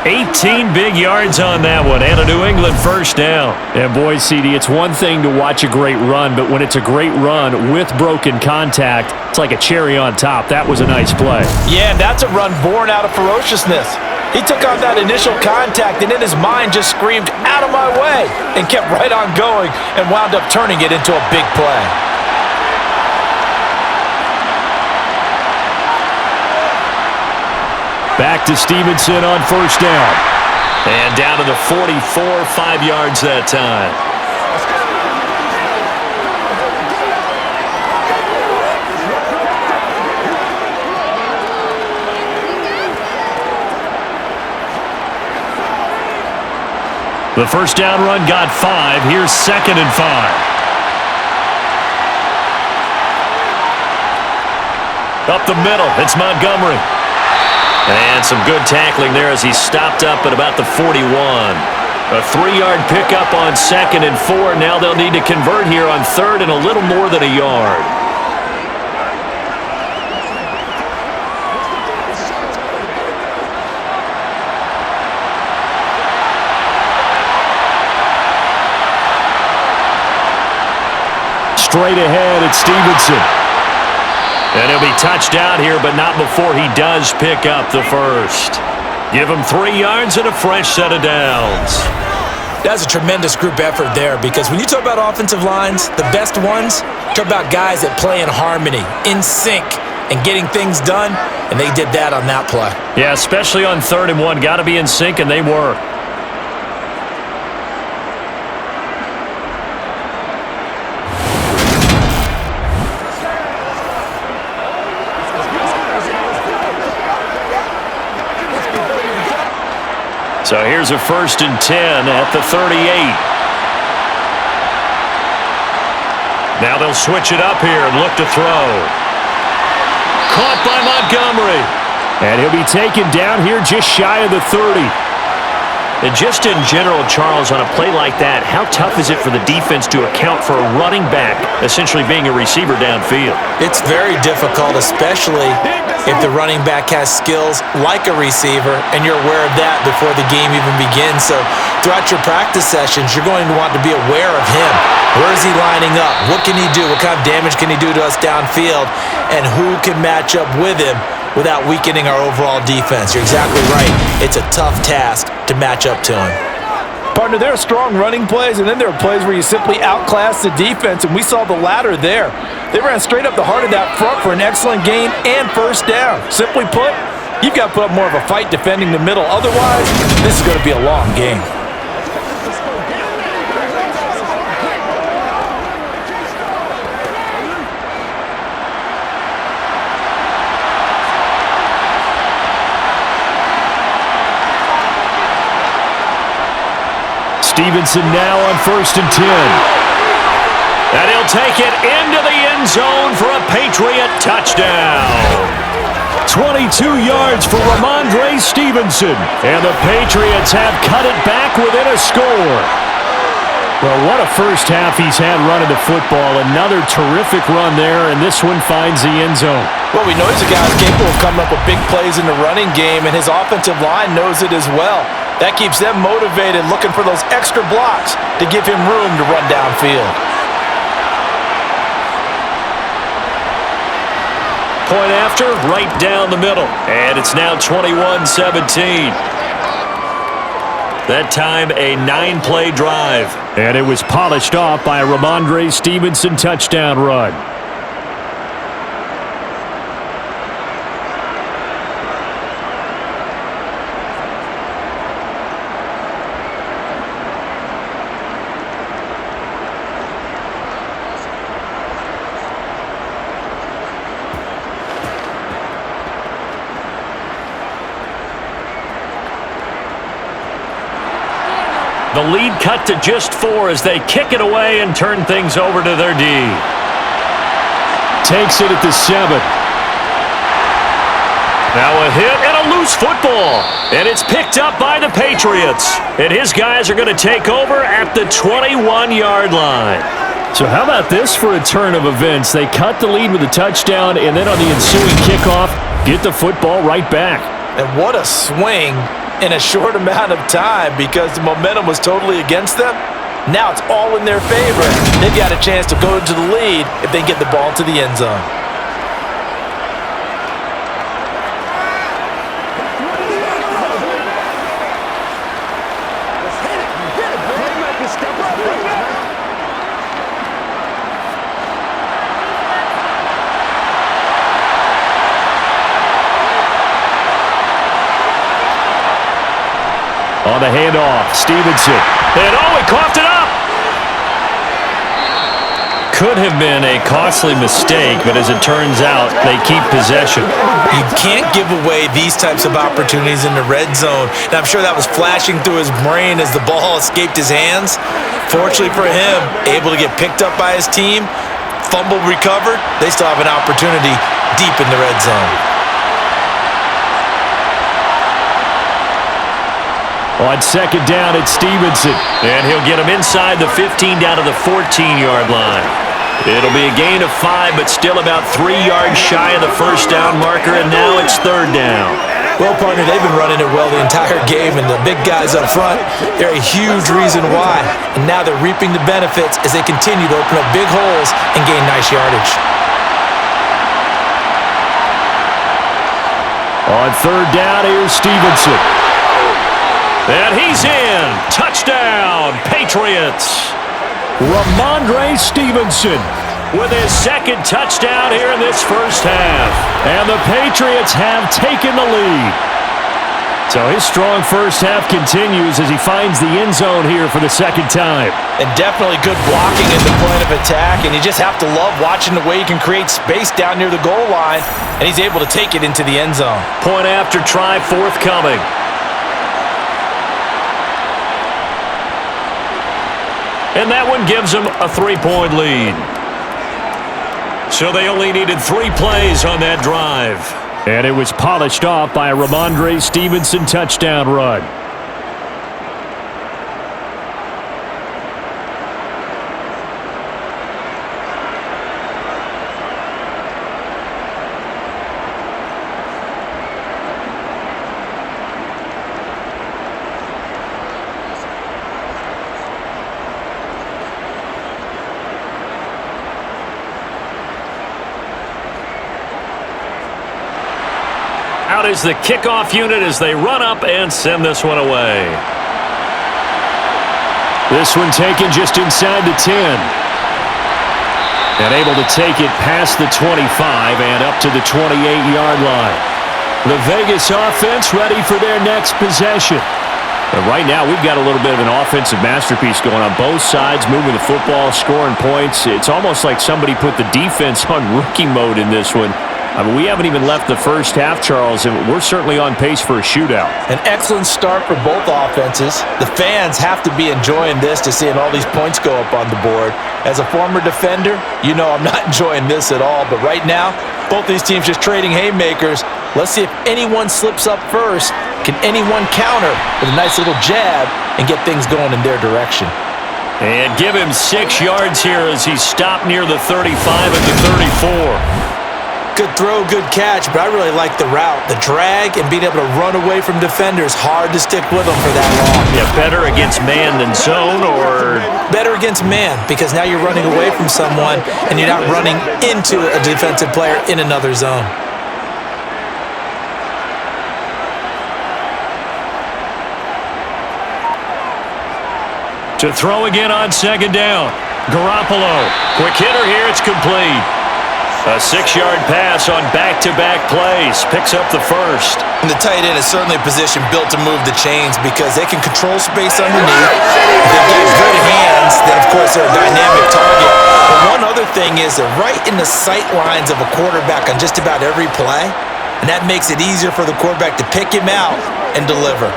18 big yards on that one and a New England 1st down. And boy, CD, it's one thing to watch a great run, but when it's a great run with broken contact, it's like a cherry on top. That was a nice play. Yeah, and that's a run born out of ferociousness. He took on that initial contact and in his mind just screamed, "Out of my way," and kept right on going and wound up turning it into a big play. Back to Stevenson on 1st down. And down to the 44, 5 yards that time. The 1st down run got 5. Here's 2nd and 5. Up the middle, it's Montgomery. And some good tackling there as he stopped up at about the 41. A 3-yard pickup on 2nd and 4. Now they'll need to convert here on 3rd and a little more than a yard. Straight ahead, it's Stevenson. And he'll be touched out here, but not before he does pick up the 1st. Give him 3 yards and a fresh set of downs. That's a tremendous group effort there because when you talk about offensive lines, the best ones, talk about guys that play in harmony, in sync, and getting things done, and they did that on that play. Yeah, especially on 3rd and 1. Got to be in sync, and they were. So here's a 1st and 10 at the 38. Now they'll switch it up here and look to throw. Caught by Montgomery. And he'll be taken down here just shy of the 30. And just in general, Charles, on a play like that, how tough is it for the defense to account for a running back essentially being a receiver downfield? It's very difficult, especially if the running back has skills like a receiver, and you're aware of that before the game even begins. So throughout your practice sessions, you're going to want to be aware of him. Where is he lining up? What can he do? What kind of damage can he do to us downfield? And who can match up with him without weakening our overall defense? You're exactly right. It's a tough task to match up to him. Partner, there are strong running plays, and then there are plays where you simply outclass the defense, and we saw the latter there. They ran straight up the heart of that front for an excellent gain and 1st down. Simply put, you've got to put up more of a fight defending the middle. Otherwise, this is going to be a long game. Stevenson now on 1st and 10. And he'll take it into the end zone for a Patriot touchdown. 22 yards for Ramondre Stevenson. And the Patriots have cut it back within a score. Well, what a first half he's had running the football. Another terrific run there, and this one finds the end zone. Well, we know he's a guy who's capable of coming up with big plays in the running game, and his offensive line knows it as well. That keeps them motivated, looking for those extra blocks to give him room to run downfield. Point after, right down the middle. And it's now 21-17. That time, a 9-play drive. And it was polished off by a Ramondre Stevenson touchdown run. The lead cut to just 4 as they kick it away and turn things over to their D. Takes it at the 7. Now a hit and a loose football. And it's picked up by the Patriots. And his guys are going to take over at the 21-yard line. So how about this for a turn of events? They cut the lead with a touchdown, and then on the ensuing kickoff, get the football right back. And what a swing in a short amount of time, because the momentum was totally against them. Now it's all in their favor. They've got a chance to go into the lead if they get the ball to the end zone. On the handoff, Stevenson. And he coughed it up. Could have been a costly mistake, but as it turns out, they keep possession. You can't give away these types of opportunities in the red zone. And I'm sure that was flashing through his brain as the ball escaped his hands. Fortunately for him, able to get picked up by his team, fumble recovered. They still have an opportunity deep in the red zone. On second down, it's Stevenson. And he'll get him inside the 15 down to the 14-yard line. It'll be a gain of 5, but still about 3 yards shy of the first down marker, and now it's third down. Well, partner, they've been running it well the entire game, and the big guys up front, they're a huge reason why. And now they're reaping the benefits as they continue to open up big holes and gain nice yardage. On third down, here's Stevenson. And he's in. Touchdown, Patriots. Ramondre Stevenson with his second touchdown here in this first half. And the Patriots have taken the lead. So his strong first half continues as he finds the end zone here for the second time. And definitely good blocking at the point of attack, and you just have to love watching the way he can create space down near the goal line, and he's able to take it into the end zone. Point after try forthcoming. And that one gives them a 3-point lead. So they only needed 3 plays on that drive. And it was polished off by a Ramondre Stevenson touchdown run. Out is the kickoff unit as they run up and send this one away. This one taken just inside the 10. And able to take it past the 25 and up to the 28-yard line. The Vegas offense ready for their next possession. And right now, we've got a little bit of an offensive masterpiece going on both sides, moving the football, scoring points. It's almost like somebody put the defense on rookie mode in this one. I mean, we haven't even left the first half, Charles, and we're certainly on pace for a shootout. An excellent start for both offenses. The fans have to be enjoying this to seeing all these points go up on the board. As a former defender, you know I'm not enjoying this at all. But right now, both these teams just trading haymakers. Let's see if anyone slips up first. Can anyone counter with a nice little jab and get things going in their direction? And give him 6 yards here as he's stopped near the 35 at the 34. Good throw, good catch, but I really like the route. The drag and being able to run away from defenders, hard to stick with them for that long. Yeah, better against man than zone, or? Better against man, because now you're running away from someone and you're not running into a defensive player in another zone. To throw again on second down. Garoppolo. Quick hitter here. It's complete. A 6-yard pass on back-to-back plays. Picks up the first. And the tight end is certainly a position built to move the chains because they can control space underneath. If they've got good hands, then, of course, they're a dynamic target. But one other thing is they're right in the sight lines of a quarterback on just about every play, and that makes it easier for the quarterback to pick him out and deliver.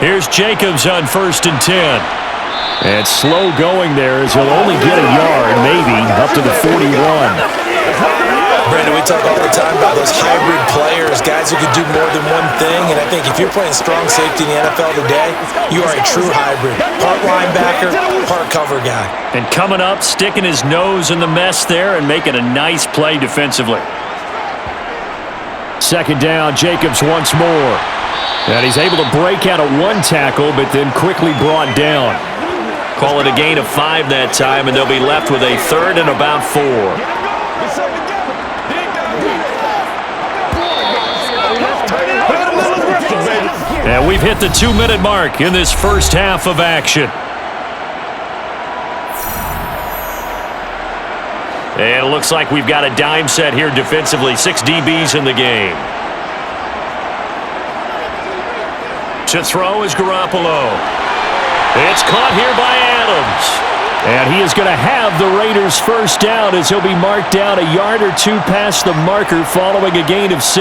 Here's Jacobs on 1st and 10. And slow going there as he'll only get a yard, maybe, up to the 41. Brandon, we talk all the time about those hybrid players, guys who can do more than one thing. And I think if you're playing strong safety in the NFL today, you are a true hybrid. Part linebacker, part cover guy. And coming up, sticking his nose in the mess there and making a nice play defensively. Second down, Jacobs once more. And he's able to break out of 1 tackle, but then quickly brought down. Call it a gain of 5 that time, and they'll be left with a 3rd and about 4. And we've hit the 2-minute mark in this first half of action. And it looks like we've got a dime set here defensively. 6 DBs in the game. To throw is Garoppolo. It's caught here by Adams. And he is going to have the Raiders first down as he'll be marked down a yard or 2 past the marker following a gain of 6.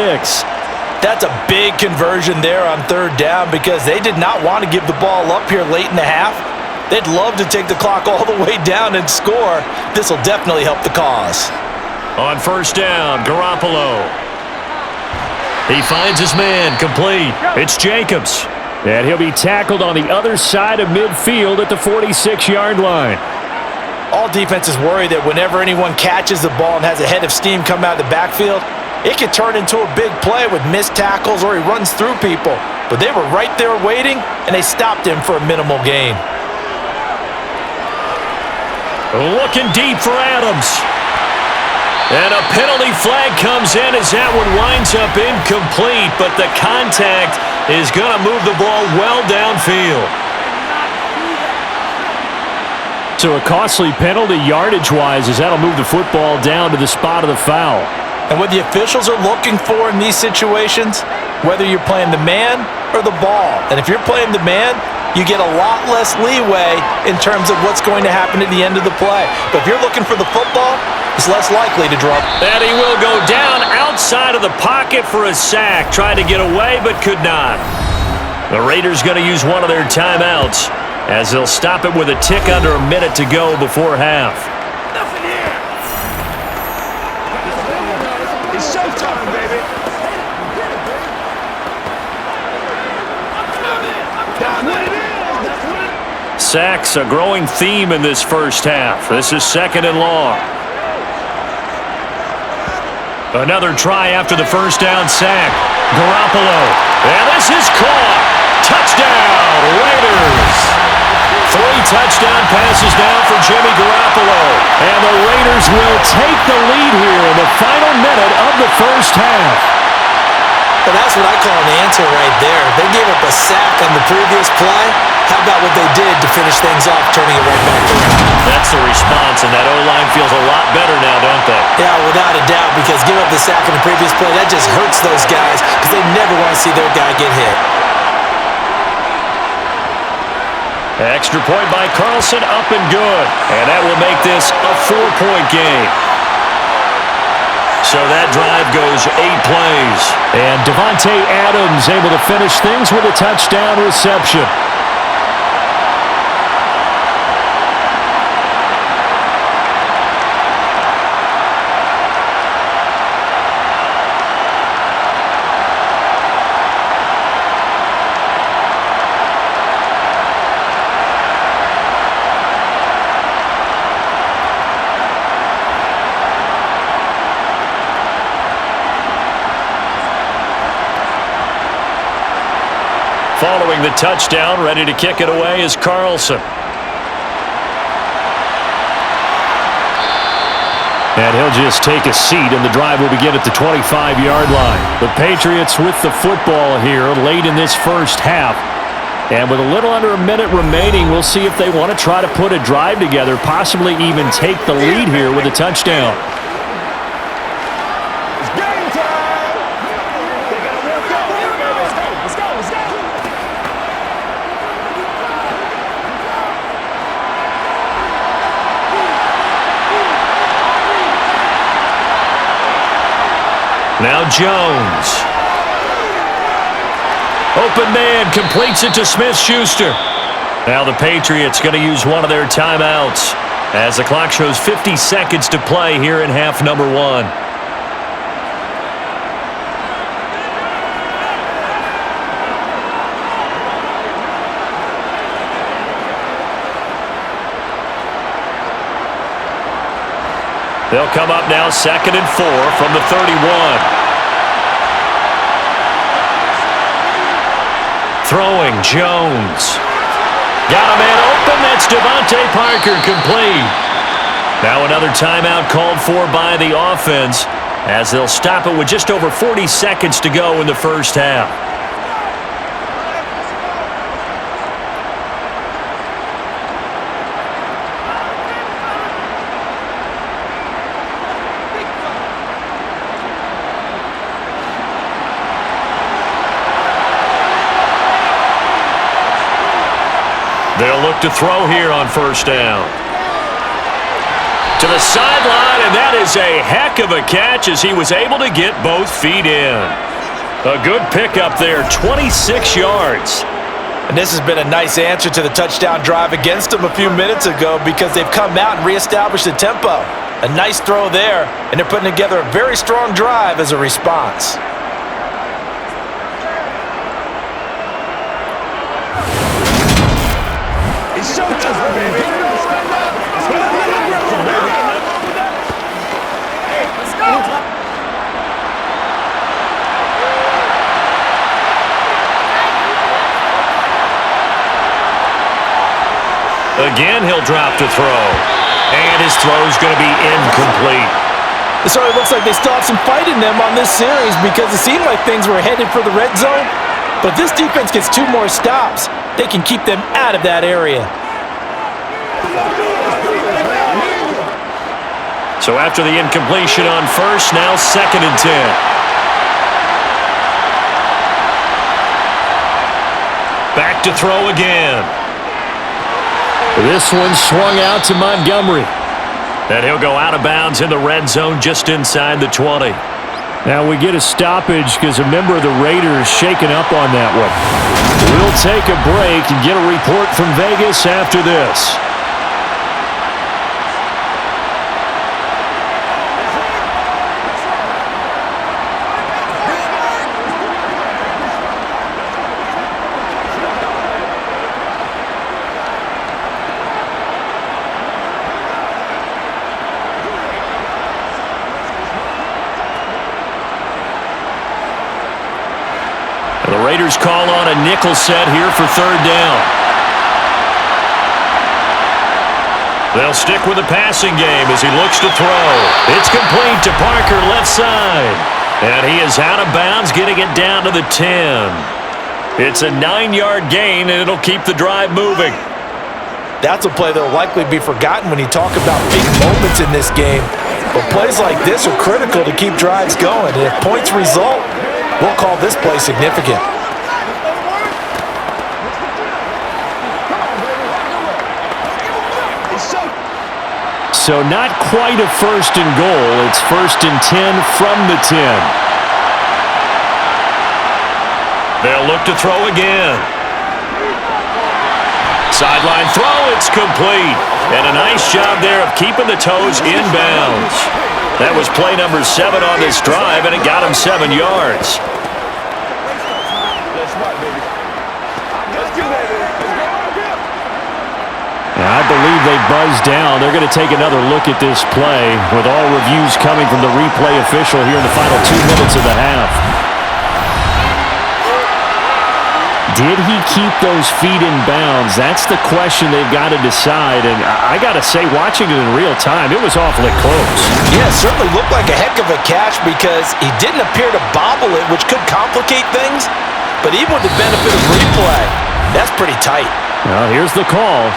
That's a big conversion there on 3rd down because they did not want to give the ball up here late in the half. They'd love to take the clock all the way down and score. This will definitely help the cause. On 1st down, Garoppolo. He finds his man, complete. It's Jacobs. And he'll be tackled on the other side of midfield at the 46-yard line. All defenses worry that whenever anyone catches the ball and has a head of steam come out of the backfield, it could turn into a big play with missed tackles or he runs through people. But they were right there waiting, and they stopped him for a minimal gain. Looking deep for Adams. And a penalty flag comes in as that one winds up incomplete, but the contact is going to move the ball well downfield. So a costly penalty yardage-wise as that'll move the football down to the spot of the foul. And what the officials are looking for in these situations, whether you're playing the man or the ball. And if you're playing the man, you get a lot less leeway in terms of what's going to happen at the end of the play. But if you're looking for the football, it's less likely to drop. And he will go down outside of the pocket for a sack. Tried to get away, but could not. The Raiders going to use one of their timeouts as they'll stop it with a tick under a minute to go before half. It's showtime, baby. Sacks, a growing theme in this first half. This is 2nd and long. Another try after the first down sack. Garoppolo. And this is caught. Touchdown, Raiders. 3 touchdown passes now for Jimmy Garoppolo. And the Raiders will take the lead here in the final minute of the first half. Well, that's what I call an answer right there. They gave up a sack on the previous play. How about what they did to finish things off, turning it right back around? That's the response, and that O-line feels a lot better now, don't they? Yeah, without a doubt, because giving up the sack on the previous play, that just hurts those guys because they never want to see their guy get hit. Extra point by Carlson, up and good. And that will make this a 4-point game. So that drive goes 8 plays. And Devontae Adams able to finish things with a touchdown reception. Following the touchdown, ready to kick it away is Carlson. And he'll just take a seat, and the drive will begin at the 25-yard line. The Patriots with the football here late in this first half. And with a little under a minute remaining, we'll see if they want to try to put a drive together, possibly even take the lead here with a touchdown. Now Jones. Open man, completes it to Smith-Schuster. Now the Patriots going to use one of their timeouts as the clock shows 50 seconds to play here in half number 1. They'll come up now 2nd and 4 from the 31. Throwing, Jones. Got a man open. That's Devontae Parker, complete. Now another timeout called for by the offense as they'll stop it with just over 40 seconds to go in the first half. They'll look to throw here on first down. To the sideline, and that is a heck of a catch as he was able to get both feet in. A good pickup there, 26 yards. And this has been a nice answer to the touchdown drive against them a few minutes ago because they've come out and reestablished the tempo. A nice throw there, and they're putting together a very strong drive as a response. Again, he'll drop to throw. And his throw's going to be incomplete. It certainly looks like they still have some fight in them on this series because it seemed like things were headed for the red zone. But if this defense gets 2 more stops, they can keep them out of that area. So after the incompletion on first, now 2nd and 10. Back to throw again. This one swung out to Montgomery. And he'll go out of bounds in the red zone just inside the 20. Now we get a stoppage because a member of the Raiders shaken up on that one. We'll take a break and get a report from Vegas after this. The Raiders call on a nickel set here for 3rd down. They'll stick with the passing game as he looks to throw. It's complete to Parker, left side. And he is out of bounds, getting it down to the 10. It's a 9-yard gain, and it'll keep the drive moving. That's a play that will likely be forgotten when you talk about big moments in this game. But plays like this are critical to keep drives going. And if points result, we'll call this play significant. So not quite a 1st and goal. It's 1st and 10 from the 10. They'll look to throw again. Sideline throw, it's complete. And a nice job there of keeping the toes in bounds. That was play number 7 on this drive, and it got him 7 yards. I believe they buzzed down. They're going to take another look at this play with all reviews coming from the replay official here in the final 2 minutes of the half. Did he keep those feet in bounds? That's the question they've got to decide. And I got to say, watching it in real time, it was awfully close. Yeah, it certainly looked like a heck of a catch because he didn't appear to bobble it, which could complicate things. But even with the benefit of replay, that's pretty tight. Well, here's the call.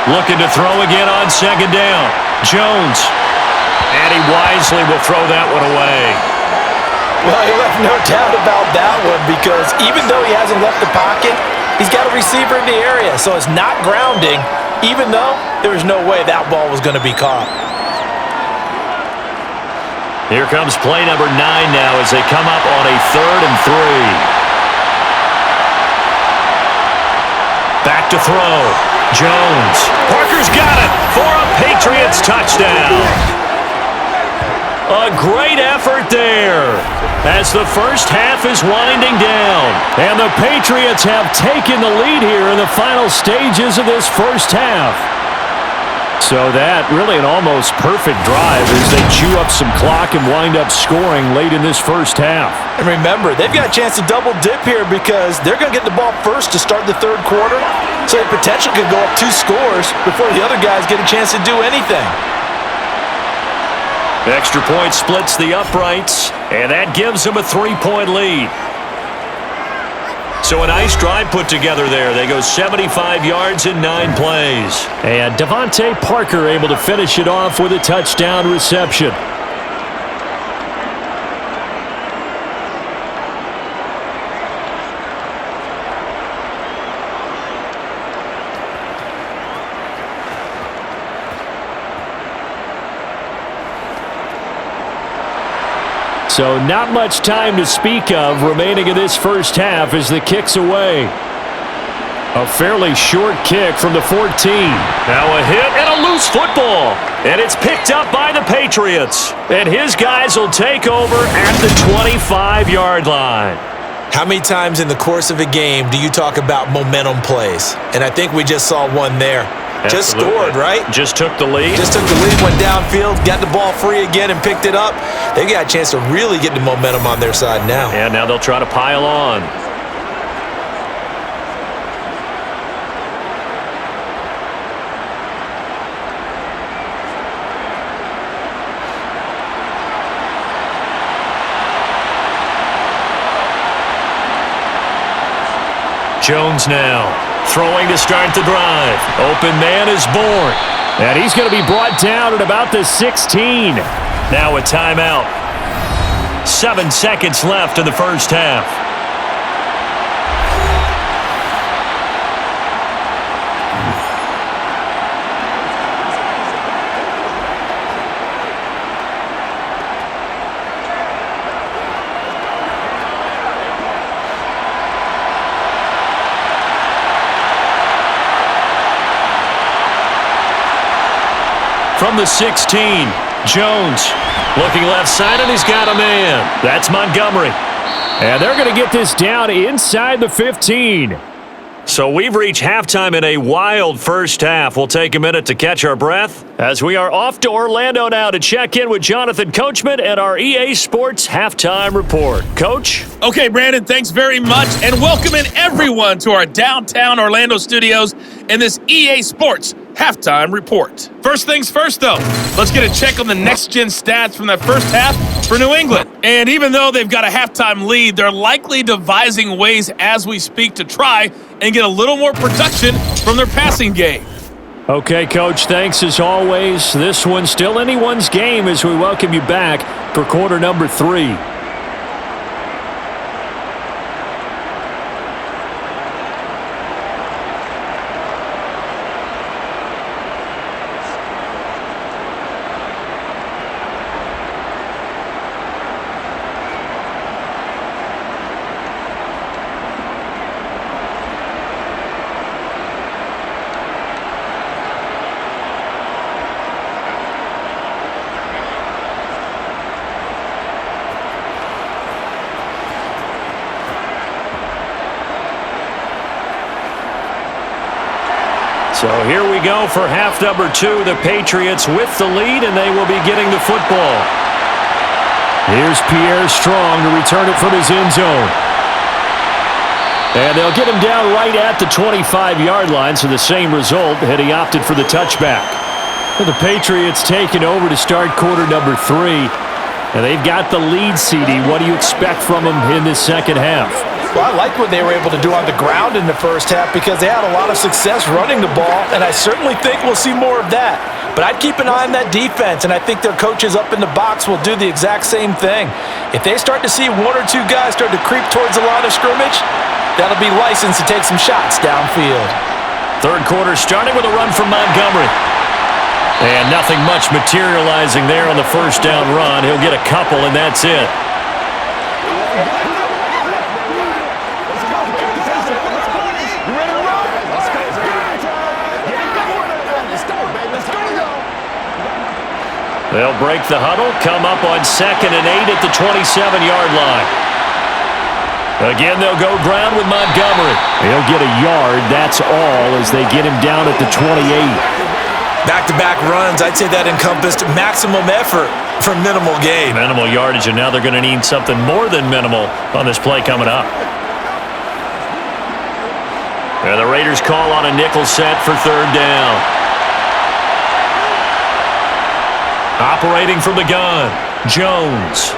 Looking to throw again on 2nd down. Jones. And he wisely will throw that one away. Well, he left no doubt about that one because even though he hasn't left the pocket, he's got a receiver in the area, so it's not grounding, even though there was no way that ball was going to be caught. Here comes play number 9 now as they come up on a 3rd and 3. Back to throw. Jones. Parker's got it for a Patriots touchdown. A great effort there as the first half is winding down. And the Patriots have taken the lead here in the final stages of this first half. So that really an almost perfect drive as they chew up some clock and wind up scoring late in this first half. And remember, they've got a chance to double dip here because they're going to get the ball first to start the 3rd quarter. So the potential could go up 2 scores before the other guys get a chance to do anything. Extra point splits the uprights, and that gives them a 3-point lead. So a nice drive put together there. They go 75 yards in 9 plays. And Devontae Parker able to finish it off with a touchdown reception. So not much time to speak of remaining in this first half as the kick's away. A fairly short kick from the 14. Now a hit and a loose football. And it's picked up by the Patriots. And his guys will take over at the 25-yard line. How many times in the course of a game do you talk about momentum plays? And I think we just saw one there. Just scored, right? Just took the lead. Just took the lead, went downfield, got the ball free again and picked it up. They got a chance to really get the momentum on their side now. And now they'll try to pile on. Jones now. Throwing to start the drive. Open man is born. And he's going to be brought down at about the 16. Now a timeout. 7 seconds left in the first half. From the 16, Jones looking left side, and he's got a man. That's Montgomery. And they're going to get this down inside the 15. So we've reached halftime in a wild first half. We'll take a minute to catch our breath as we are off to Orlando now to check in with Jonathan Coachman and our EA Sports Halftime Report. Coach? Okay, Brandon, thanks very much, and welcoming everyone to our downtown Orlando studios in this EA Sports Halftime Report. First things first, though, let's get a check on the next-gen stats from that first half for New England. And even though they've got a halftime lead, they're likely devising ways as we speak to try and get a little more production from their passing game. Okay, Coach, thanks as always. This one's still anyone's game as we welcome you back for quarter number 3. So here we go for half number 2. The Patriots with the lead, and they will be getting the football. Here's Pierre Strong to return it from his end zone. And they'll get him down right at the 25-yard line, so the same result had he opted for the touchback. Well, the Patriots taking over to start quarter number 3. And they've got the lead, CD. What do you expect from them in this second half? Well, I like what they were able to do on the ground in the first half because they had a lot of success running the ball, and I certainly think we'll see more of that. But I'd keep an eye on that defense, and I think their coaches up in the box will do the exact same thing. If they start to see 1 or 2 guys start to creep towards the line of scrimmage, that'll be licensed to take some shots downfield. Third quarter starting with a run from Montgomery. And nothing much materializing there on the first down run. He'll get a couple, and that's it. They'll break the huddle, come up on 2nd and 8 at the 27-yard line. Again, they'll go ground with Montgomery. He'll get a yard, that's all, as they get him down at the 28. Back-to-back runs, I'd say that encompassed maximum effort for minimal gain. Minimal yardage, and now they're going to need something more than minimal on this play coming up. And the Raiders call on a nickel set for 3rd down. Operating from the gun, Jones.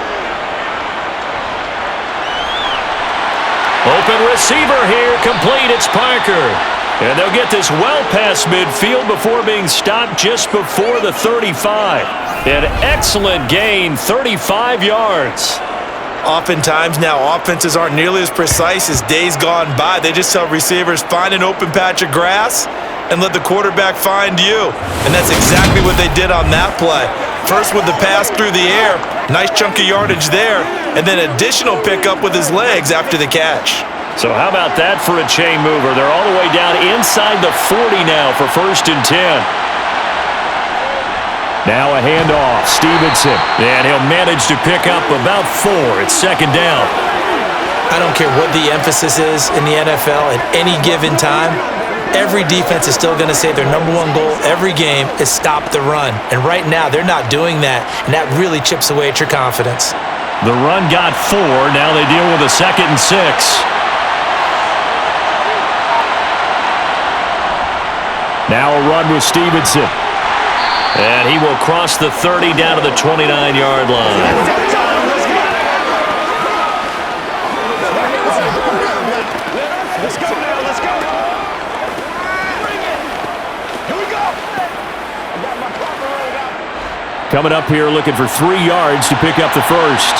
Open receiver here, complete, it's Parker. And they'll get this well past midfield before being stopped just before the 35. An excellent gain, 35 yards. Oftentimes now, offenses aren't nearly as precise as days gone by. They just tell receivers, find an open patch of grass and let the quarterback find you. And that's exactly what they did on that play. First with the pass through the air, nice chunk of yardage there, and then additional pickup with his legs after the catch. So how about that for a chain mover? They're all the way down inside the 40 now for 1st and 10. Now a handoff, Stevenson, and he'll manage to pick up about 4. It's 2nd down. I don't care what the emphasis is in the NFL at any given time. Every defense is still going to say their number 1 goal every game is stop the run. And right now, they're not doing that, and that really chips away at your confidence. The run got 4. Now they deal with a 2nd and 6. Now a run with Stevenson. And he will cross the 30 down to the 29-yard line. Coming up here looking for 3 yards to pick up the first.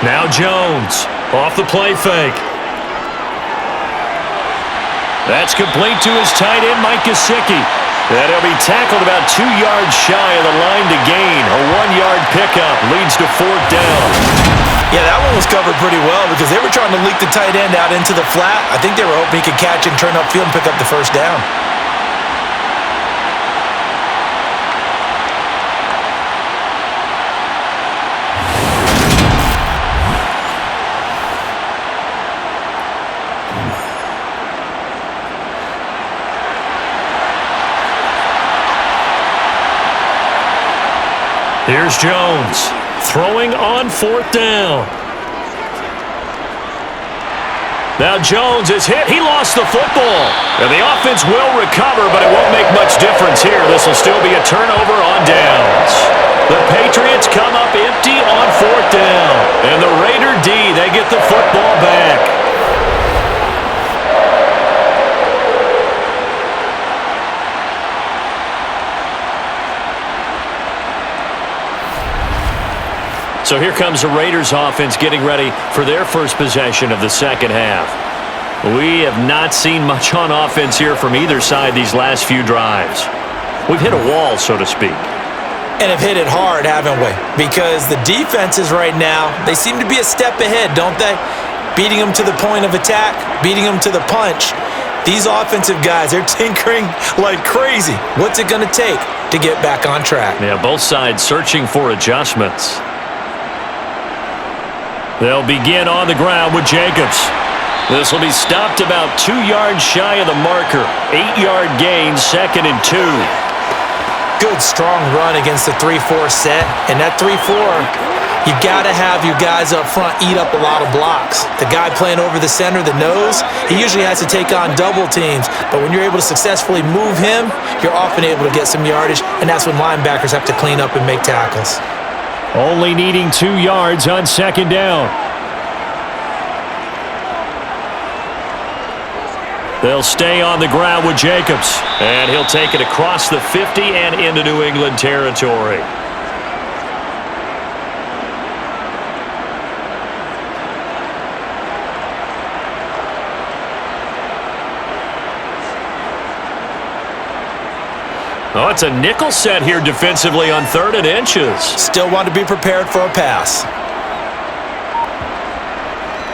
Now Jones off the play fake. That's complete to his tight end, Mike Gesicki. And he'll be tackled about 2 yards shy of the line to gain. A 1-yard pickup leads to 4th down. Yeah, that one was covered pretty well because they were trying to leak the tight end out into the flat. I think they were hoping he could catch and turn upfield and pick up the 1st down. Here's Jones, throwing on 4th down. Now Jones is hit. He lost the football. And the offense will recover, but it won't make much difference here. This will still be a turnover on downs. The Patriots come up empty on 4th down. And the Raider So here comes the Raiders offense getting ready for their first possession of the second half. We have not seen much on offense here from either side these last few drives. We've hit a wall, so to speak. And have hit it hard, haven't we? Because the defenses right now, they seem to be a step ahead, don't they? Beating them to the point of attack, beating them to the punch. These offensive guys, they're tinkering like crazy. What's it going to take to get back on track? Yeah, both sides searching for adjustments. They'll begin on the ground with Jacobs. This will be stopped about 2 yards shy of the marker. 8-yard gain, 2nd and 2. Good, strong run against the 3-4 set. And that 3-4... you've got to have your guys up front eat up a lot of blocks. The guy playing over the center, the nose, he usually has to take on double teams. But when you're able to successfully move him, you're often able to get some yardage, and that's when linebackers have to clean up and make tackles. Only needing 2 yards on second down. They'll stay on the ground with Jacobs, and he'll take it across the 50 and into New England territory. Oh, it's a nickel set here defensively on 3rd and inches. Still want to be prepared for a pass.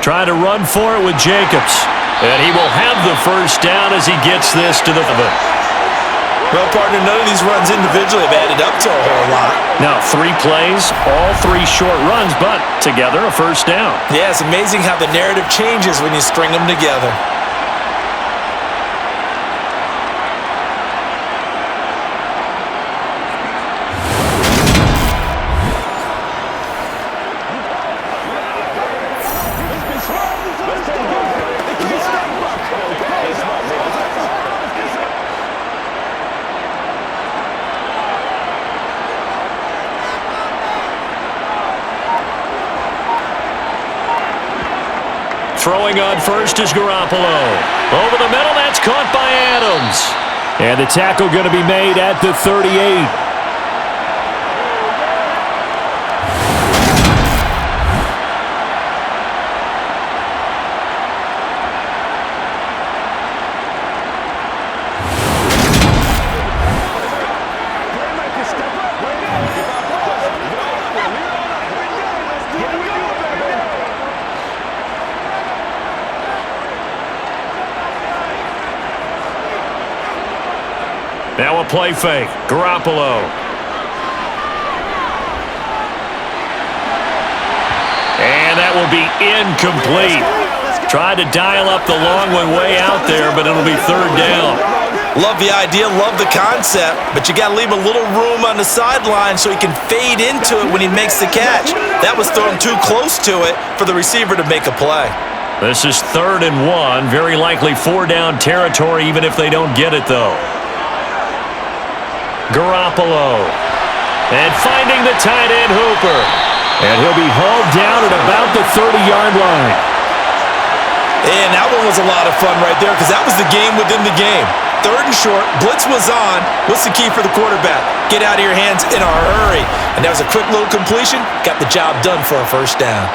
Trying to run for it with Jacobs. And he will have the first down as he gets this to the... Well, partner, none of these runs individually have added up to a whole lot. Now, 3 plays, all 3 short runs, but together a first down. Yeah, it's amazing how the narrative changes when you string them together. Throwing on first is Garoppolo. Over the middle, that's caught by Adams. And the tackle going to be made at the 38. Now a play fake. Garoppolo. And that will be incomplete. Tried to dial up the long one way out there, but it'll be 3rd down. Love the idea, love the concept, but you got to leave a little room on the sideline so he can fade into it when he makes the catch. That was thrown too close to it for the receiver to make a play. This is 3rd and 1. Very likely 4-down territory, even if they don't get it, though. Garoppolo. And finding the tight end, Hooper. And he'll be hauled down at about the 30-yard line. And that one was a lot of fun right there because that was the game within the game. 3rd and short, blitz was on. What's the key for the quarterback? Get out of your hands in a hurry. And that was a quick little completion. Got the job done for a first down.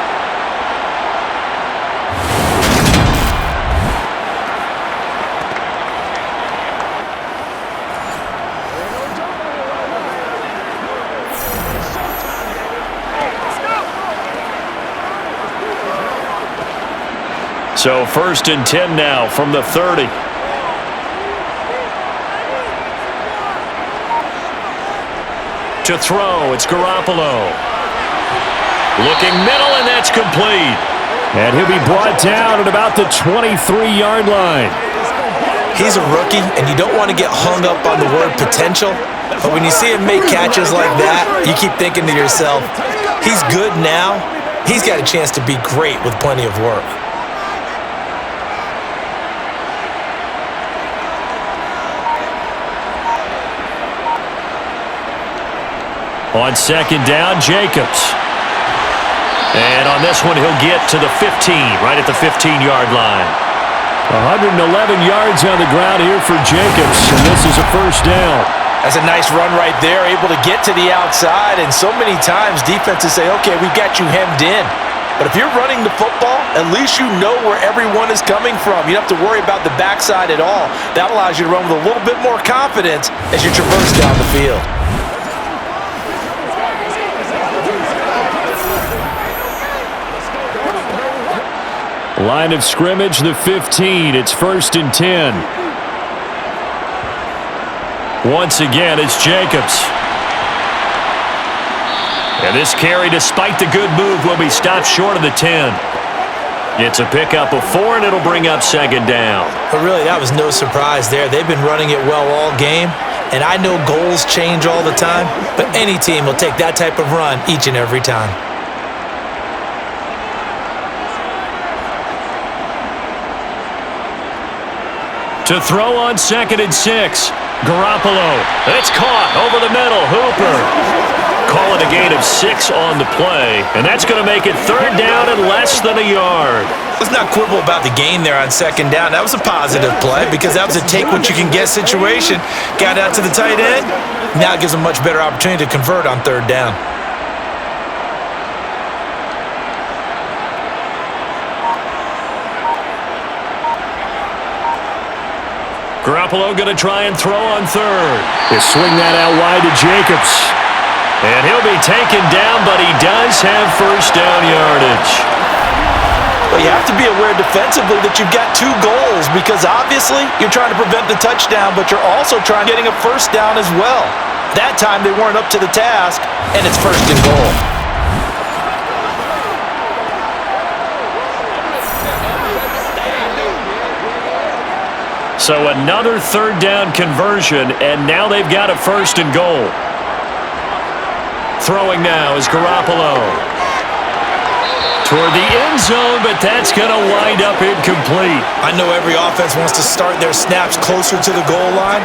So 1st and 10 now from the 30. To throw, it's Garoppolo. Looking middle, and that's complete. And he'll be brought down at about the 23-yard line. He's a rookie, and you don't want to get hung up on the word potential. But when you see him make catches like that, you keep thinking to yourself, he's good now. He's got a chance to be great with plenty of work. On 2nd down, Jacobs. And on this one, he'll get to the 15, right at the 15-yard line. 111 yards on the ground here for Jacobs, and this is a first down. That's a nice run right there, able to get to the outside, and so many times defenses say, okay, we've got you hemmed in. But if you're running the football, at least you know where everyone is coming from. You don't have to worry about the backside at all. That allows you to run with a little bit more confidence as you traverse down the field. Line of scrimmage, the 15. It's 1st and 10. Once again, it's Jacobs. And this carry, despite the good move, will be stopped short of the 10. It's a pickup of 4, and it'll bring up 2nd down. But really, that was no surprise there. They've been running it well all game, and I know goals change all the time, but any team will take that type of run each and every time. To throw on 2nd and 6. Garoppolo. It's caught over the middle. Hooper. Call it a gain of 6 on the play, and that's going to make it 3rd down and less than a yard. Let's not quibble about the gain there on 2nd down. That was a positive play because that was a take-what-you-can-get situation. Got out to the tight end. Now it gives them a much better opportunity to convert on 3rd down. Garoppolo going to try and throw on 3rd. He'll swing that out wide to Jacobs. And he'll be taken down, but he does have 1st down yardage. Well, you have to be aware defensively that you've got 2 goals because obviously you're trying to prevent the touchdown, but you're also trying getting a 1st down as well. That time they weren't up to the task, and it's 1st and goal. So another 3rd down conversion, and now they've got a 1st and goal. Throwing now is Garoppolo. Toward the end zone, but that's going to wind up incomplete. I know every offense wants to start their snaps closer to the goal line,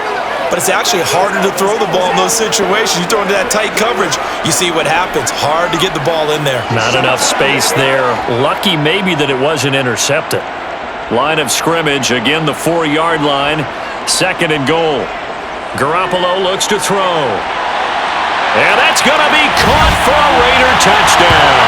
but it's actually harder to throw the ball in those situations. You throw into that tight coverage, you see what happens. Hard to get the ball in there. Not enough space there. Lucky maybe that it wasn't intercepted. Line of scrimmage, again the 4-yard line. 2nd and goal. Garoppolo looks to throw. And that's going to be caught for a Raider touchdown.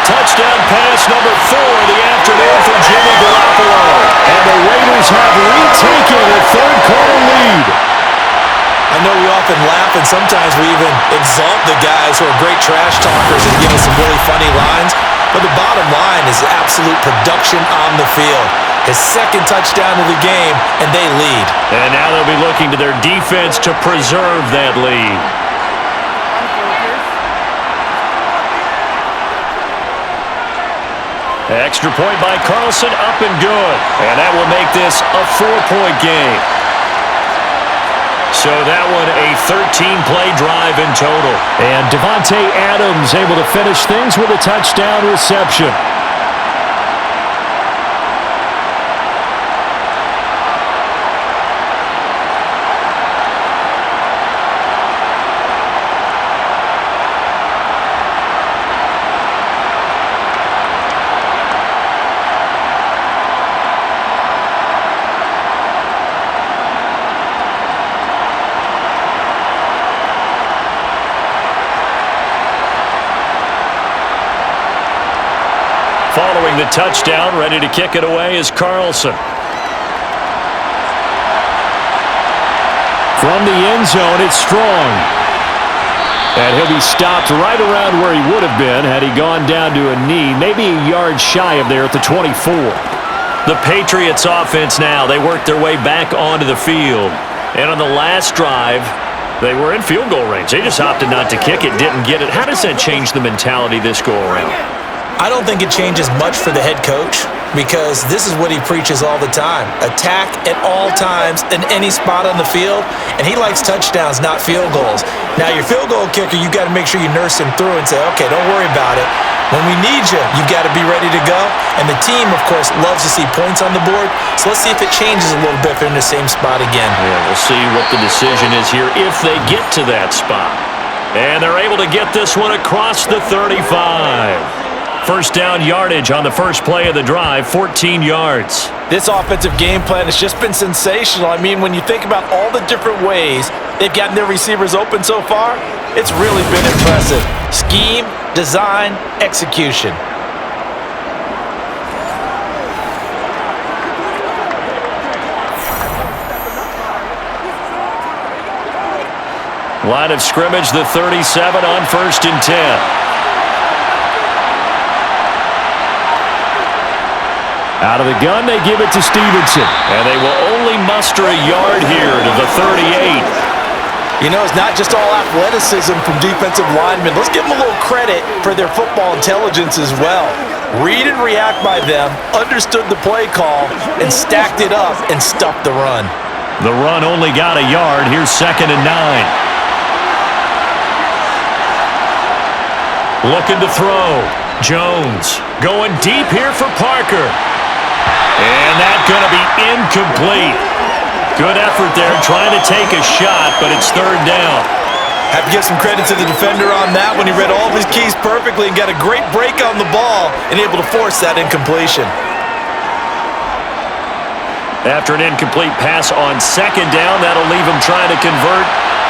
Touchdown pass number 4 of the afternoon for Jimmy Garoppolo. And the Raiders have retaken a 3rd-quarter lead. I know we often laugh and sometimes we even exalt the guys who are great trash talkers and give us some really funny lines. But the bottom line is absolute production on the field. His 2nd touchdown of the game, and they lead. And now they'll be looking to their defense to preserve that lead. Extra point by Carlson, up and good. And that will make this a 4-point game. So that one a 13-play drive in total. And Devontae Adams able to finish things with a touchdown reception. Following the touchdown, ready to kick it away is Carlson. From the end zone, it's Strong. And he'll be stopped right around where he would have been had he gone down to a knee, maybe a yard shy of there at the 24. The Patriots offense now, they work their way back onto the field. And on the last drive, they were in field goal range. They just opted not to kick it, didn't get it. How does that change the mentality this go around? I don't think it changes much for the head coach because this is what he preaches all the time. Attack at all times in any spot on the field, and he likes touchdowns, not field goals. Now, your field goal kicker, you've got to make sure you nurse him through and say, okay, don't worry about it. When we need you, you've got to be ready to go. And the team, of course, loves to see points on the board. So let's see if it changes a little bit if they're in the same spot again. Yeah, we'll see what the decision is here if they get to that spot. And they're able to get this one across the 35. first down yardage on the first play of the drive, 14 yards. This offensive game plan has just been sensational. I mean, when you think about all the different ways they've gotten their receivers open so far, it's really been impressive. Scheme, design, execution. Line of scrimmage, the 37 on 1st and 10. Out of the gun, they give it to Stevenson. And they will only muster a yard here to the 38. You know, it's not just all athleticism from defensive linemen. Let's give them a little credit for their football intelligence as well. Read and react by them, understood the play call, and stacked it up and stuffed the run. The run only got a yard. Here's 2nd and 9. Looking to throw. Jones going deep here for Parker. And that's going to be incomplete. Good effort there trying to take a shot, but it's 3rd down. Have to give some credit to the defender on that when he read all of his keys perfectly and got a great break on the ball and able to force that incompletion. After an incomplete pass on 2nd down, that'll leave him trying to convert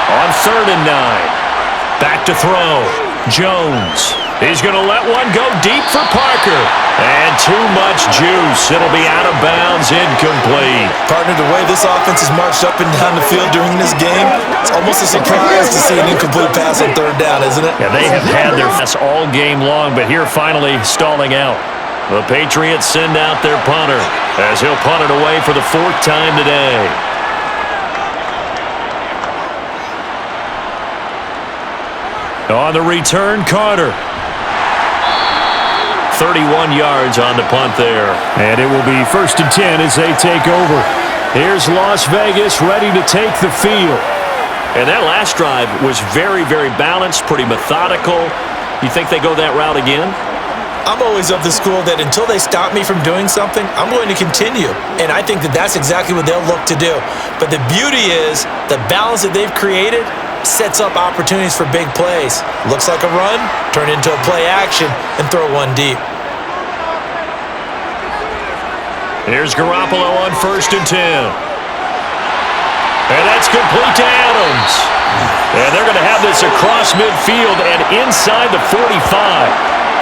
on 3rd and 9. Back to throw. Jones. He's going to let one go deep for Parker. And too much juice. It'll be out of bounds, incomplete. Partner, the way this offense has marched up and down the field during this game, it's almost a surprise to see an incomplete pass on 3rd down, isn't it? Yeah, they have had their pass all game long, but here finally stalling out. The Patriots send out their punter as he'll punt it away for the 4th time today. On the return, Carter. 31 yards on the punt there. And it will be 1st and 10 as they take over. Here's Las Vegas ready to take the field. And that last drive was very, very balanced, pretty methodical. You think they go that route again? I'm always of the school that until they stop me from doing something, I'm going to continue. And I think that that's exactly what they'll look to do. But the beauty is the balance that they've created sets up opportunities for big plays. Looks like a run, turn into a play action, and throw one deep. Here's Garoppolo on 1st and 10. And that's complete to Adams. And they're going to have this across midfield and inside the 45.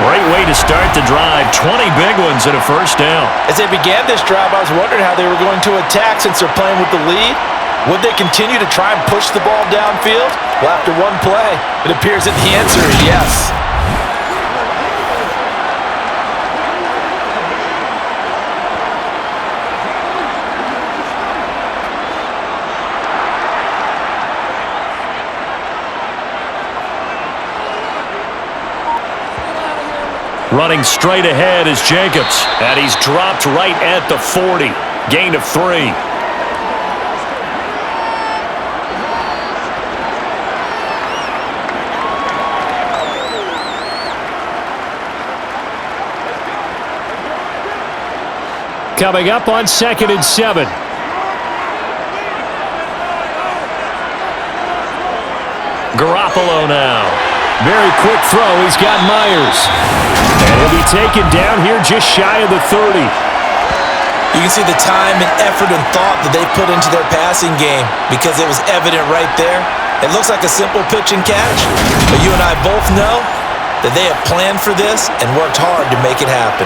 Great way to start the drive. 20 big ones and a 1st down. As they began this drive, I was wondering how they were going to attack since they're playing with the lead. Would they continue to try and push the ball downfield? Well, after one play, it appears that the answer is yes. Running straight ahead is Jacobs. And he's dropped right at the 40. Gain of 3. Coming up on 2nd and 7. Garoppolo now. Very quick throw. He's got Myers. And he'll be taken down here just shy of the 30. You can see the time and effort and thought that they put into their passing game because it was evident right there. It looks like a simple pitch and catch, but you and I both know that they have planned for this and worked hard to make it happen.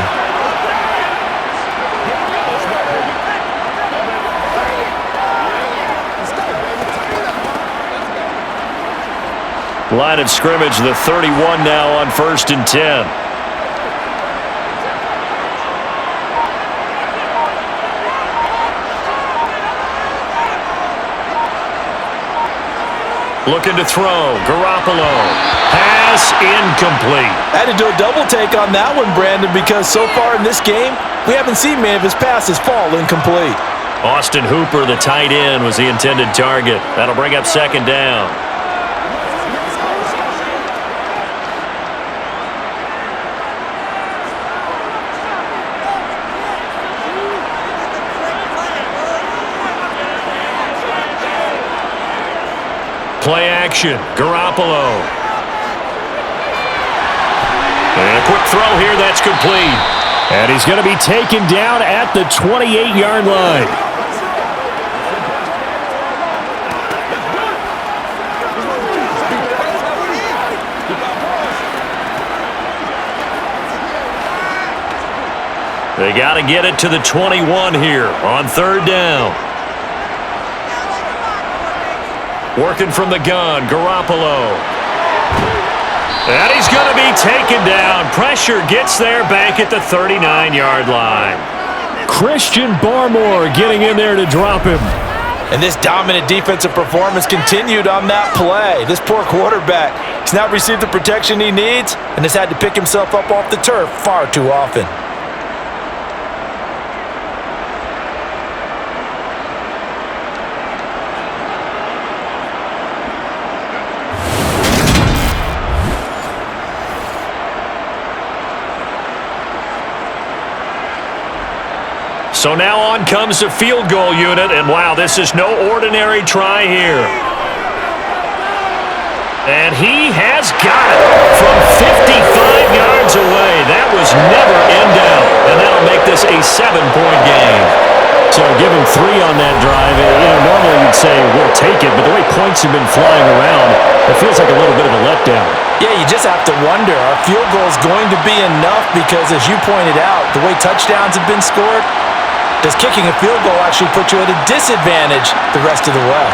Line of scrimmage, the 31 now on 1st and 10. Looking to throw. Garoppolo. Pass incomplete. I had to do a double take on that one, Brandon, because so far in this game, we haven't seen many of his passes fall incomplete. Austin Hooper, the tight end, was the intended target. That'll bring up 2nd down. Play action. Garoppolo. And a quick throw here that's complete. And he's going to be taken down at the 28-yard line. They got to get it to the 21 here on third down. Working from the gun, Garoppolo. And he's going to be taken down. Pressure gets there back at the 39-yard line. Christian Barmore getting in there to drop him. And this dominant defensive performance continued on that play. This poor quarterback has now received the protection he needs and has had to pick himself up off the turf far too often. So now on comes the field goal unit, and wow, this is no ordinary try here. And he has got it from 55 yards away. That was never in doubt, and that'll make this a 7-point game. So give him 3 on that drive. Normally you'd say we'll take it, but the way points have been flying around, it feels like a little bit of a letdown. Yeah, you just have to wonder, are field goals going to be enough? Because as you pointed out, the way touchdowns have been scored, does kicking a field goal actually put you at a disadvantage the rest of the way?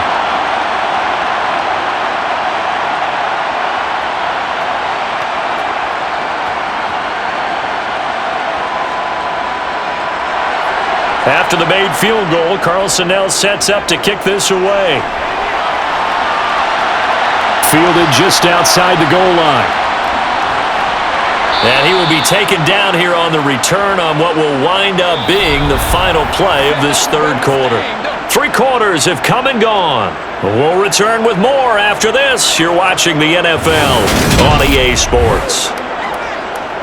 After the made field goal, Carlson now sets up to kick this away. Fielded just outside the goal line. And he will be taken down here on the return on what will wind up being the final play of this third quarter. 3 quarters have come and gone. We'll return with more after this. You're watching the NFL on EA Sports.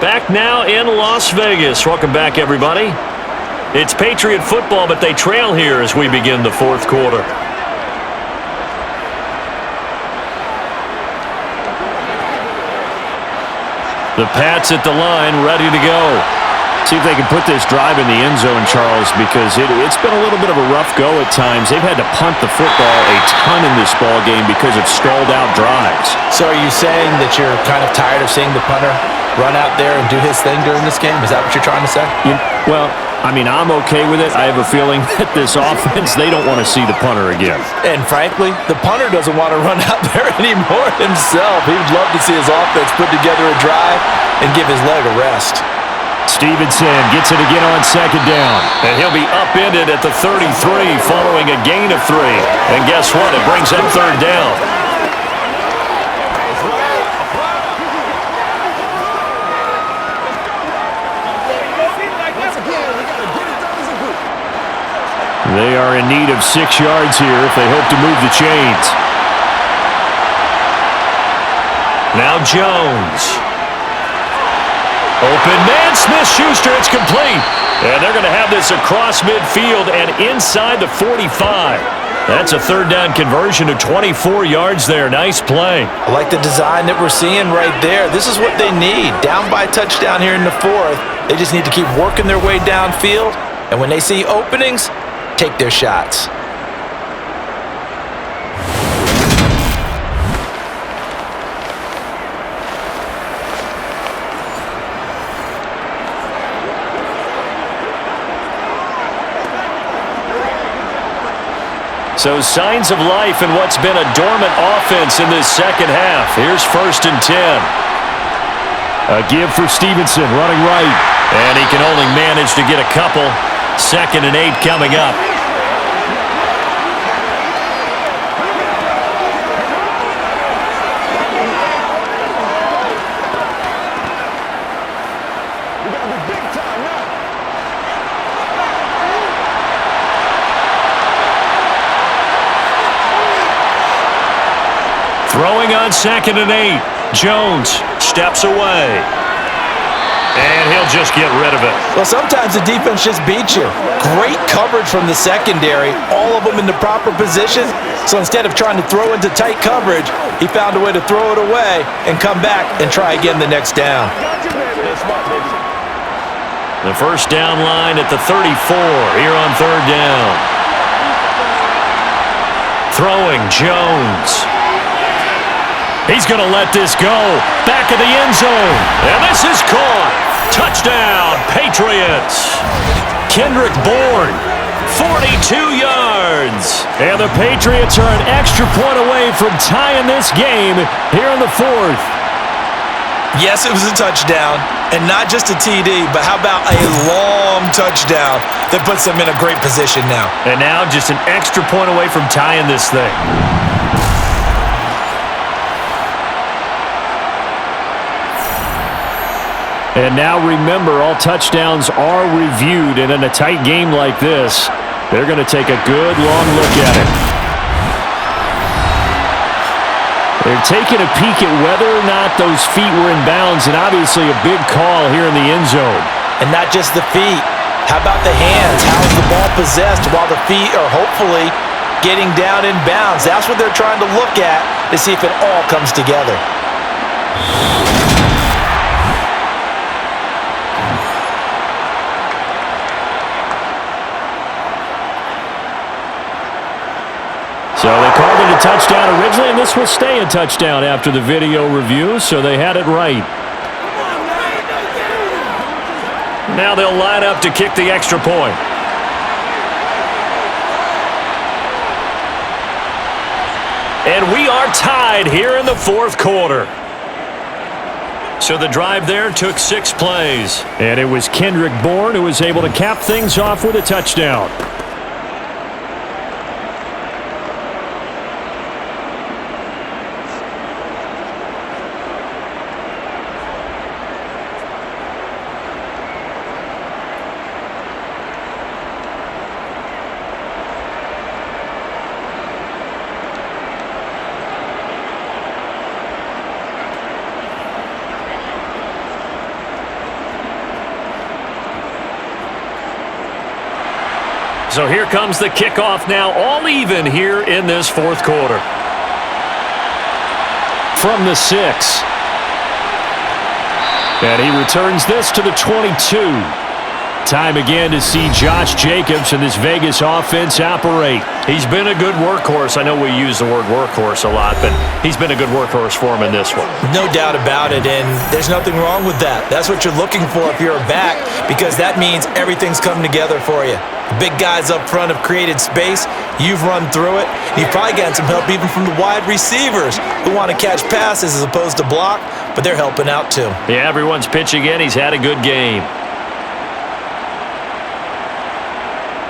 Back now in Las Vegas. Welcome back, everybody. It's Patriot football, but they trail here as we begin the fourth quarter. The Pats at the line, ready to go. See if they can put this drive in the end zone, Charles, because it's been a little bit of a rough go at times. They've had to punt the football a ton in this ball game because of stalled-out drives. So are you saying that you're kind of tired of seeing the punter run out there and do his thing during this game? Is that what you're trying to say? Well, I mean, I'm okay with it. I have a feeling that this offense, they don't want to see the punter again. And frankly, the punter doesn't want to run out there anymore himself. He would love to see his offense put together a drive and give his leg a rest. Stevenson gets it again on second down. And he'll be upended at the 33 following a gain of 3. And guess what? It brings up third down. They are in need of 6 yards here if they hope to move the chains. Now Jones. Open man, Smith-Schuster, it's complete. And they're going to have this across midfield and inside the 45. That's a third down conversion of 24 yards there. Nice play. I like the design that we're seeing right there. This is what they need. Down by a touchdown here in the fourth. They just need to keep working their way downfield. And when they see openings, take their shots. So signs of life in what's been a dormant offense in this second half. Here's 1st and 10. A give for Stevenson, running right. And he can only manage to get a couple. 2nd and 8 coming up. Throwing on 2nd and 8. Jones steps away. And he'll just get rid of it. Well, sometimes the defense just beats you. Great coverage from the secondary, all of them in the proper position. So instead of trying to throw into tight coverage, he found a way to throw it away and come back and try again the next down. The first down line at the 34 here on third down. Throwing Jones. He's going to let this go. Back of the end zone. And this is caught. Touchdown, Patriots. Kendrick Bourne, 42 yards. And the Patriots are an extra point away from tying this game here in the fourth. Yes, it was a touchdown, and not just a TD, but how about a long touchdown that puts them in a great position now. And now just an extra point away from tying this thing. And now remember, all touchdowns are reviewed, and in a tight game like this, they're going to take a good long look at it. They're taking a peek at whether or not those feet were in bounds, and obviously a big call here in the end zone. And not just the feet. How about the hands? How's the ball possessed while the feet are hopefully getting down in bounds? That's what they're trying to look at to see if it all comes together. So they called it a touchdown originally, and this will stay a touchdown after the video review, so they had it right. Now they'll line up to kick the extra point. And we are tied here in the fourth quarter. So the drive there took 6 plays. And it was Kendrick Bourne who was able to cap things off with a touchdown. So here comes the kickoff now, all even here in this fourth quarter. From the 6. And he returns this to the 22. Time again to see Josh Jacobs and this Vegas offense operate. He's been a good workhorse. I know we use the word workhorse a lot, but he's been a good workhorse for him in this one. No doubt about it, and there's nothing wrong with that. That's what you're looking for if you're a back, because that means everything's come together for you. The big guys up front have created space. You've run through it. You've probably gotten some help even from the wide receivers who want to catch passes as opposed to block, but they're helping out too. Yeah, everyone's pitching in. He's had a good game.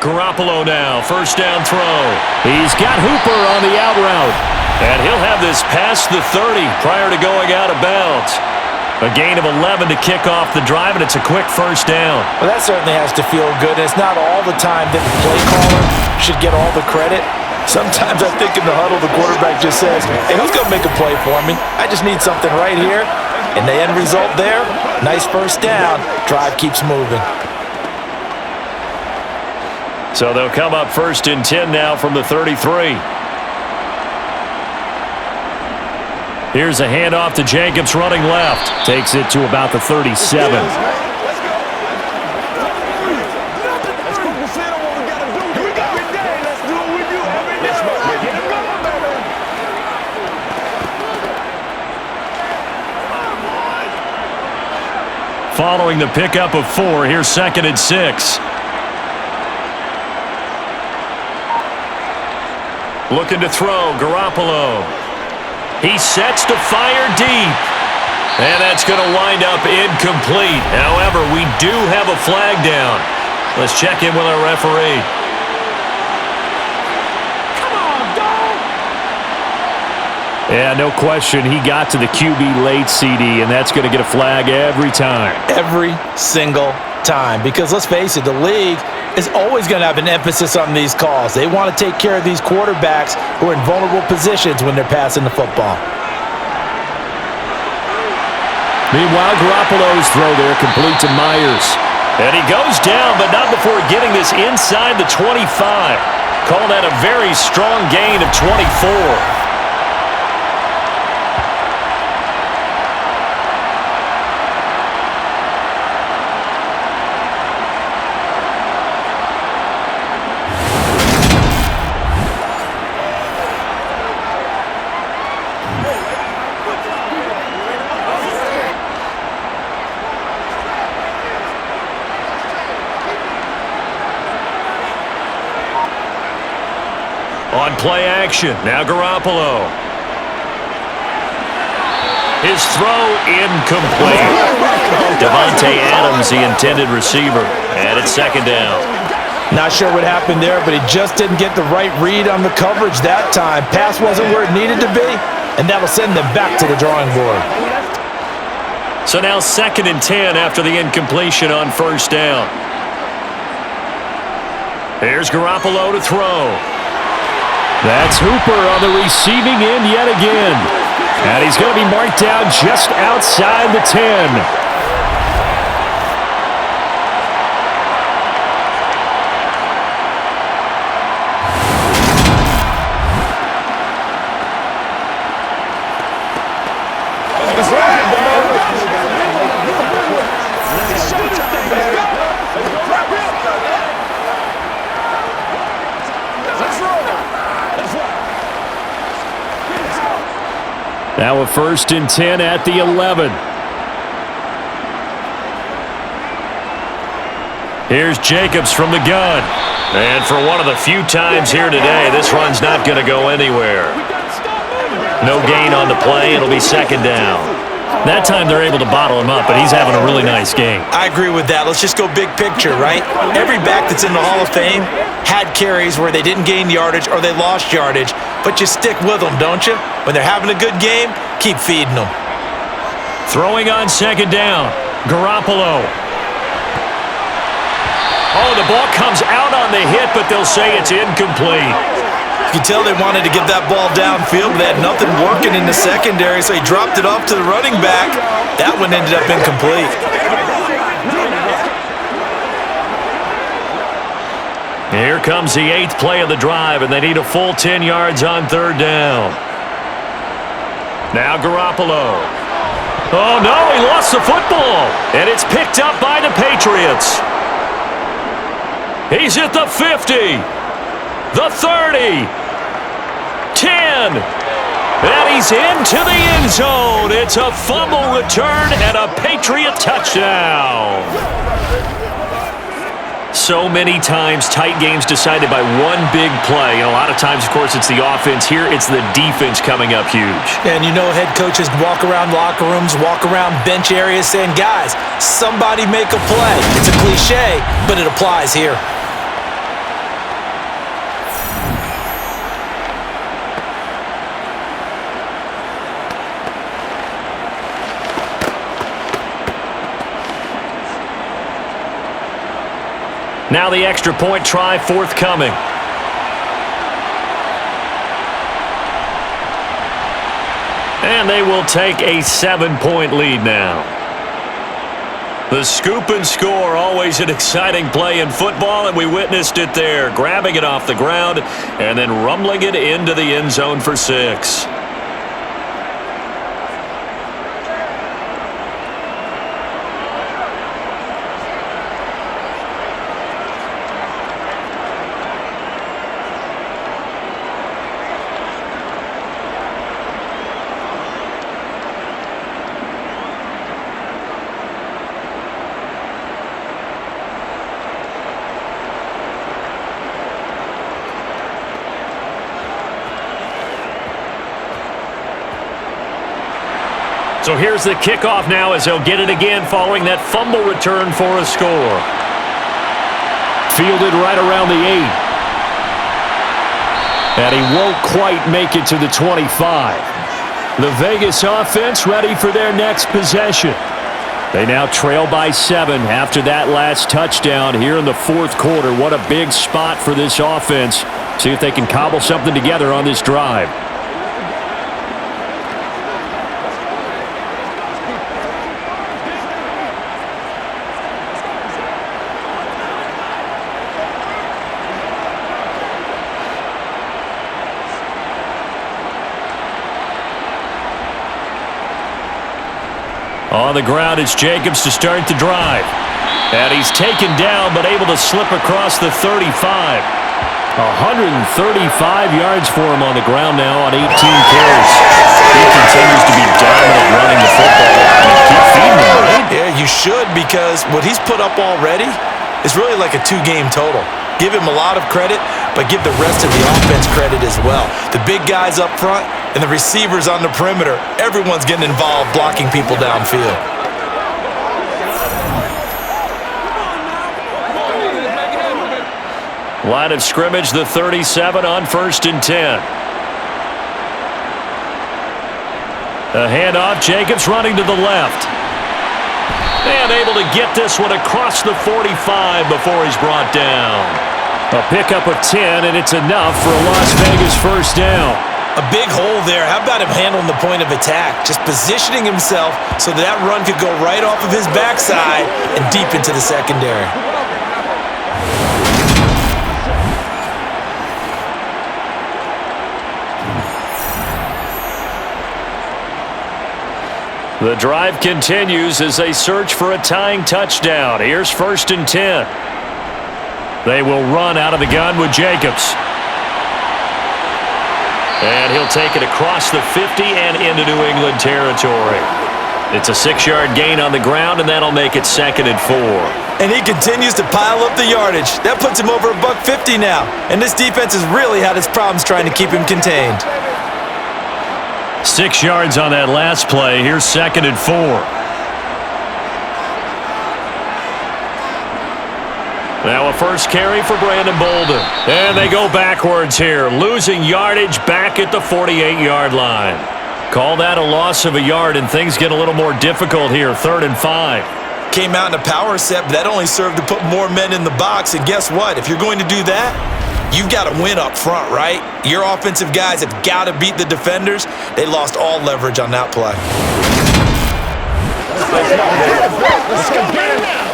Garoppolo now, first down throw. He's got Hooper on the out route. And he'll have this past the 30 prior to going out of bounds. A gain of 11 to kick off the drive, and it's a quick first down. Well, that certainly has to feel good. It's not all the time that the play caller should get all the credit. Sometimes I think in the huddle, the quarterback just says, hey, who's going to make a play for me? I just need something right here. And the end result there, nice first down. Drive keeps moving. So they'll come up first and 10 now from the 33. Here's a handoff to Jacobs running left. Takes it to about the 37. Following the pickup of 4, here's second and 6. Looking to throw, Garoppolo. He sets to fire deep. And that's going to wind up incomplete. However, we do have a flag down. Let's check in with our referee. Come on, dog! Yeah, no question. He got to the QB late, CD, and that's going to get a flag every time. Every single time. Because let's face it, the league is always going to have an emphasis on these calls. They want to take care of these quarterbacks who are in vulnerable positions when they're passing the football. Meanwhile, Garoppolo's throw there complete to Myers. And he goes down, but not before getting this inside the 25. Call that a very strong gain of 24. play action. Now Garoppolo. His throw incomplete. Devontae Adams, the intended receiver. And it's second down. Not sure what happened there, but he just didn't get the right read on the coverage that time. Pass wasn't where it needed to be, and that'll send them back to the drawing board. So now 2nd and 10 after the incompletion on first down. Here's Garoppolo to throw. That's Hooper on the receiving end yet again. And he's going to be marked down just outside the 10. Now a 1st and 10 at the 11. Here's Jacobs from the gun. And for one of the few times here today, this run's not going to go anywhere. No gain on the play. It'll be 2nd down. That time they're able to bottle him up, but he's having a really nice game. I agree with that. Let's just go big picture, right? Every back that's in the Hall of Fame had carries where they didn't gain yardage or they lost yardage, but you stick with them, don't you? When they're having a good game, keep feeding them. Throwing on 2nd down. Garoppolo. Oh, the ball comes out on the hit, but they'll say it's incomplete. You can tell they wanted to get that ball downfield, but they had nothing working in the secondary, so he dropped it off to the running back. That one ended up incomplete. Here comes the 8th play of the drive, and they need a full 10 yards on 3rd down. Now Garoppolo. Oh, no, he lost the football, and it's picked up by the Patriots. He's at the 50, the 30, 10, and he's into the end zone. It's a fumble return and a Patriot touchdown. So many times, tight games decided by one big play. And a lot of times, of course, it's the offense. Here, it's the defense coming up huge. And you know head coaches walk around locker rooms, walk around bench areas saying, guys, somebody make a play. It's a cliche, but it applies here. Now the extra point try forthcoming. And they will take a 7-point lead now. The scoop and score, always an exciting play in football, and we witnessed it there, grabbing it off the ground and then rumbling it into the end zone for 6. So here's the kickoff now as they'll get it again following that fumble return for a score. Fielded right around the 8. And he won't quite make it to the 25. The Vegas offense ready for their next possession. They now trail by 7 after that last touchdown here in the 4th quarter. What a big spot for this offense. See if they can cobble something together on this drive. On the ground, it's Jacobs to start the drive. And he's taken down, but able to slip across the 35. 135 yards for him on the ground now on 18 carries. He continues to be dominant running the football. Keep feeding him, right? Yeah, you should, because what he's put up already is really like a 2-game total. Give him a lot of credit, but give the rest of the offense credit as well. The big guys up front and the receivers on the perimeter, everyone's getting involved blocking people downfield. Line of scrimmage, the 37 on 1st and 10. A handoff, Jacobs running to the left. And able to get this one across the 45 before he's brought down. A pickup of 10, and it's enough for a Las Vegas first down. A big hole there. How about him handling the point of attack? Just positioning himself so that run could go right off of his backside and deep into the secondary. The drive continues as they search for a tying touchdown. Here's 1st and 10. They will run out of the gun with Jacobs. And he'll take it across the 50 and into New England territory. It's a 6-yard gain on the ground, and that'll make it 2nd and 4. And he continues to pile up the yardage. That puts him over $150 now. And this defense has really had its problems trying to keep him contained. 6 yards on that last play. Here's 2nd and 4. Now a first carry for Brandon Bolden. And they go backwards here, losing yardage back at the 48-yard line. Call that a loss of a yard, and things get a little more difficult here, 3rd and 5. Came out in a power set, but that only served to put more men in the box. And guess what? If you're going to do that, you've got to win up front, right? Your offensive guys have got to beat the defenders. They lost all leverage on that play. Let's go get it now.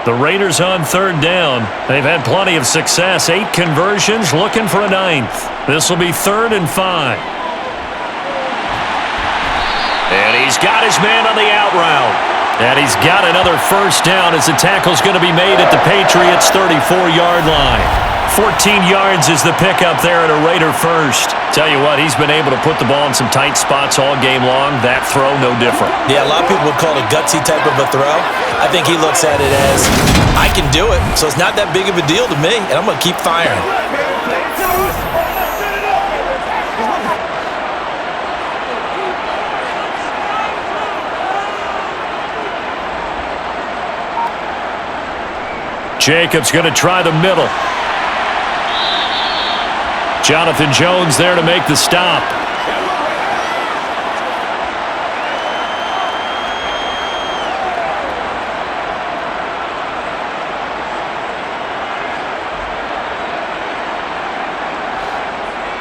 The Raiders on 3rd down. They've had plenty of success. 8 conversions, looking for a 9th. This will be 3rd and 5. And he's got his man on the out route. And he's got another first down as the tackle's going to be made at the Patriots' 34-yard line. 14 yards is the pickup there at a Raider first. Tell you what, he's been able to put the ball in some tight spots all game long. That throw, no different. Yeah, a lot of people would call it a gutsy type of a throw. I think he looks at it as, I can do it, so it's not that big of a deal to me, and I'm going to keep firing. Jacobs going to try the middle. Jonathan Jones there to make the stop.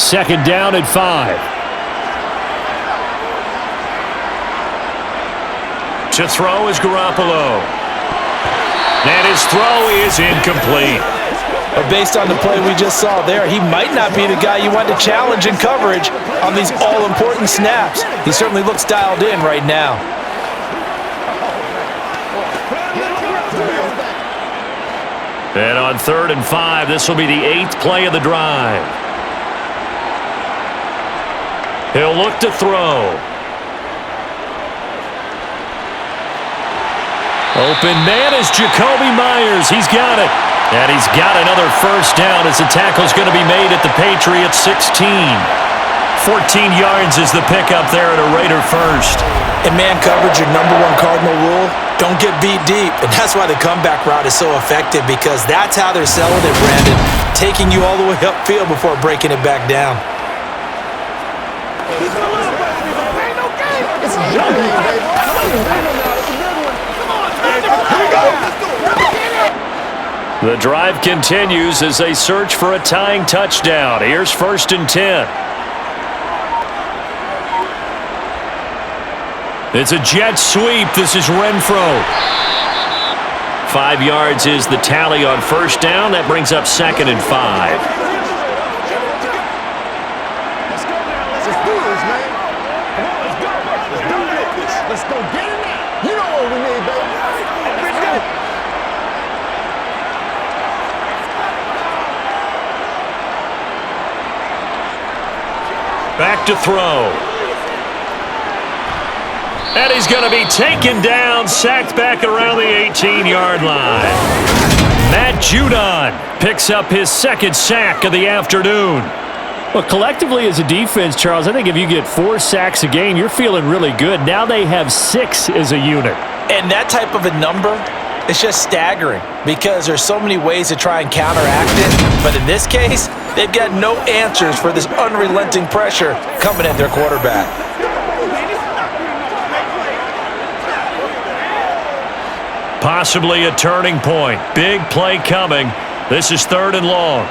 Second down at 5. To throw is Garoppolo. And his throw is incomplete. But based on the play we just saw there, he might not be the guy you want to challenge in coverage on these all-important snaps. He certainly looks dialed in right now. And on 3rd and 5, this will be the 8th play of the drive. He'll look to throw. Open man is Jacoby Myers. He's got it. And he's got another first down as the tackle's going to be made at the Patriots 16. 14 yards is the pickup there at a Raider first. In man coverage, your #1 cardinal rule, don't get beat deep. And that's why the comeback route is so effective, because that's how they're selling it, Brandon. Taking you all the way upfield before breaking it back down. The drive continues as they search for a tying touchdown. Here's 1st and 10. It's a jet sweep. This is Renfro. 5 yards is the tally on first down. That brings up 2nd and 5. Let's go now. Let's do this, man. Come on, let's go. Let's dominate this. Let's go get it now. You know what we need, baby. Let's go. Back to throw. And he's going to be taken down, sacked back around the 18-yard line. Matt Judon picks up his second sack of the afternoon. Well, collectively as a defense, Charles, I think if you get 4 sacks a game, you're feeling really good. Now they have 6 as a unit. And that type of a number, it's just staggering because there's so many ways to try and counteract it. But in this case, they've got no answers for this unrelenting pressure coming at their quarterback. Possibly a turning point. Big play coming. This is 3rd and long.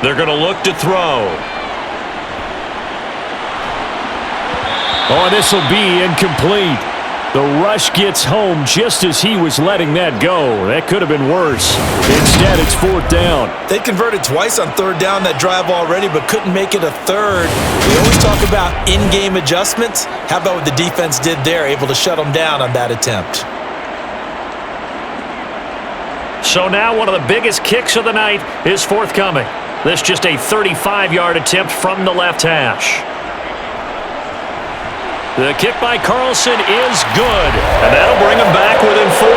They're going to look to throw. Oh, this will be incomplete. The rush gets home just as he was letting that go. That could have been worse. Instead, it's 4th down. They converted twice on 3rd down that drive already, but couldn't make it a 3rd. We always talk about in-game adjustments. How about what the defense did there, able to shut them down on that attempt? So now one of the biggest kicks of the night is forthcoming. This just a 35-yard attempt from the left hash. The kick by Carlson is good, and that'll bring him back within 4.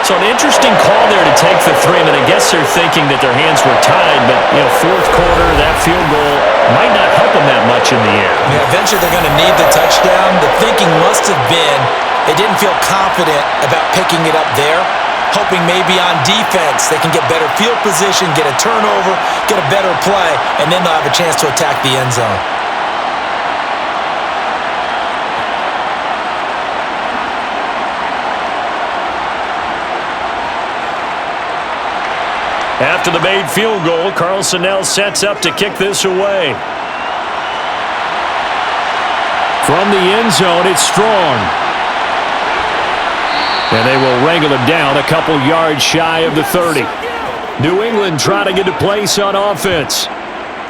So an interesting call there to take the 3. I mean, I guess they're thinking that their hands were tied, but, 4th quarter, that field goal might not help them that much in the end. Yeah, eventually they're going to need the touchdown. The thinking must have been they didn't feel confident about picking it up there, hoping maybe on defense they can get better field position, get a turnover, get a better play, and then they'll have a chance to attack the end zone. After the made field goal, Carlson now sets up to kick this away. From the end zone, it's Strong. And they will wrangle him down a couple yards shy of the 30. New England trying to get a place on offense.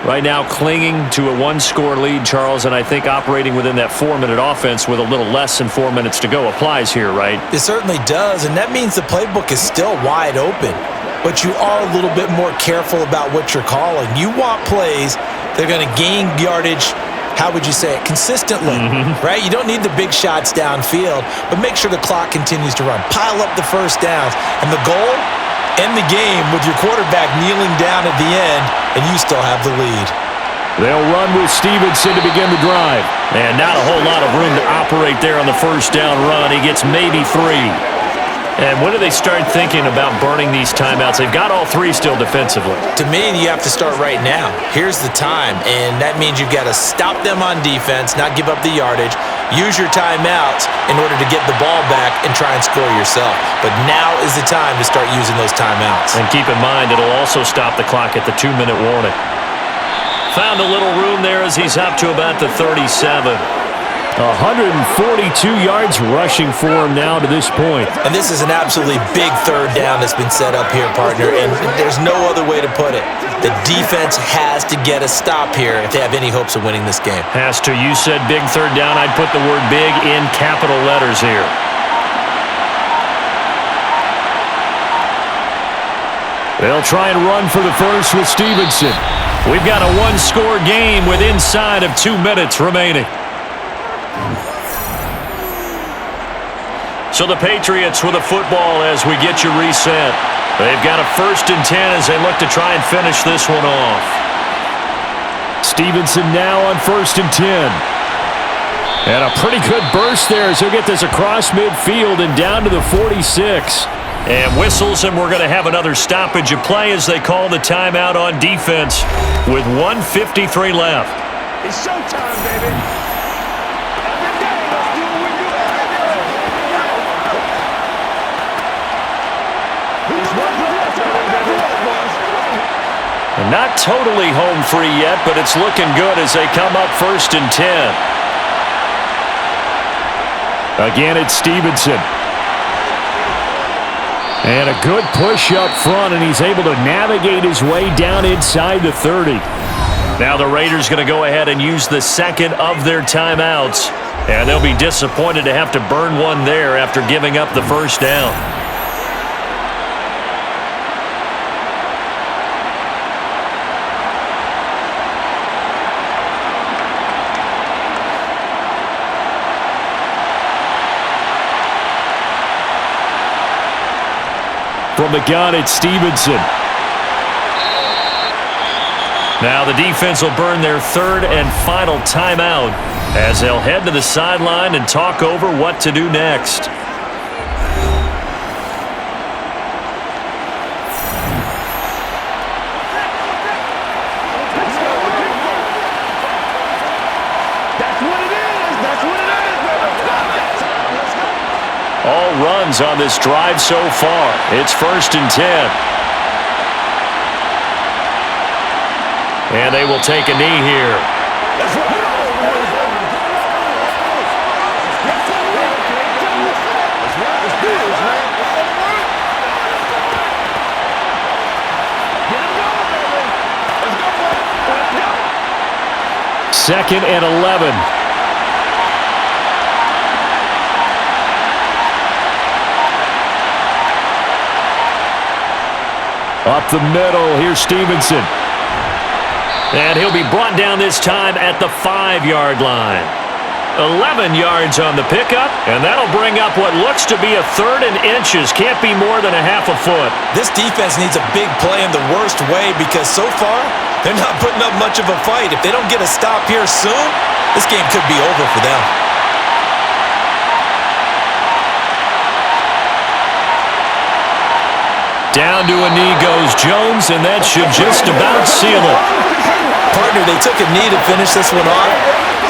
Right now clinging to a 1-score lead, Charles, and I think operating within that 4-minute offense with a little less than 4 minutes to go applies here, right? It certainly does, and that means the playbook is still wide open. But you are a little bit more careful about what you're calling. You want plays that are going to gain yardage, how would you say it, consistently, right? You don't need the big shots downfield, but make sure the clock continues to run. Pile up the first downs. And the goal, end the game with your quarterback kneeling down at the end, and you still have the lead. They'll run with Stevenson to begin the drive. And not a whole lot of room to operate there on the first down run. He gets maybe 3. And when do they start thinking about burning these timeouts? They've got all 3 still defensively. To me, you have to start right now. Here's the time, and that means you've got to stop them on defense, not give up the yardage, use your timeouts in order to get the ball back and try and score yourself. But now is the time to start using those timeouts. And keep in mind, it'll also stop the clock at the 2-minute warning. Found a little room there as he's up to about the 37. 142 yards rushing for him now to this point. And this is an absolutely big 3rd down that's been set up here, partner, and there's no other way to put it. The defense has to get a stop here if they have any hopes of winning this game. Has to. You said big 3rd down. I'd put the word big in capital letters here. They'll try and run for the first with Stevenson. We've got a 1-score game with inside of 2 minutes remaining. So the Patriots with a football as we get you reset. They've got a 1st and 10 as they look to try and finish this one off. Stevenson now on 1st and 10. And a pretty good burst there as he'll get this across midfield and down to the 46. And whistles, and we're going to have another stoppage of play as they call the timeout on defense with 1:53 left. It's showtime, baby. And not totally home free yet, but it's looking good as they come up 1st and 10. Again, it's Stevenson. And a good push up front, and he's able to navigate his way down inside the 30. Now the Raiders going to go ahead and use the 2nd of their timeouts. And they'll be disappointed to have to burn one there after giving up the 1st down. From the gun, it's Stevenson. Now the defense will burn their third and final timeout as they'll head to the sideline and talk over what to do next. All runs on this drive so far. It's 1st and 10. And they will take a knee here. Second and 11. Up the middle, here's Stevenson. And he'll be brought down this time at the 5-yard line. 11 yards on the pickup, and that'll bring up what looks to be a 3rd and inches. Can't be more than a half a foot. This defense needs a big play in the worst way because so far, they're not putting up much of a fight. If they don't get a stop here soon, this game could be over for them. Down to a knee goes Jones, and that should just about seal it. Partner, they took a knee to finish this one off.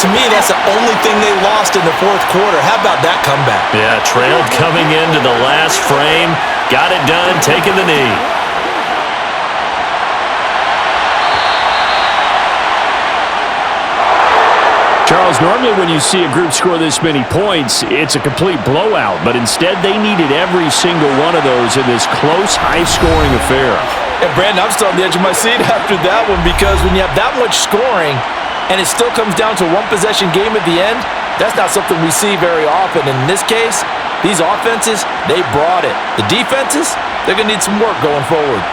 To me, that's the only thing they lost in the 4th quarter. How about that comeback? Yeah, trailed coming into the last frame. Got it done, taking the knee. Charles, normally when you see a group score this many points, it's a complete blowout. But instead, they needed every single one of those in this close, high-scoring affair. And Brandon, I'm still on the edge of my seat after that one because when you have that much scoring and it still comes down to a one-possession game at the end, that's not something we see very often. In this case, these offenses, they brought it. The defenses, they're going to need some work going forward.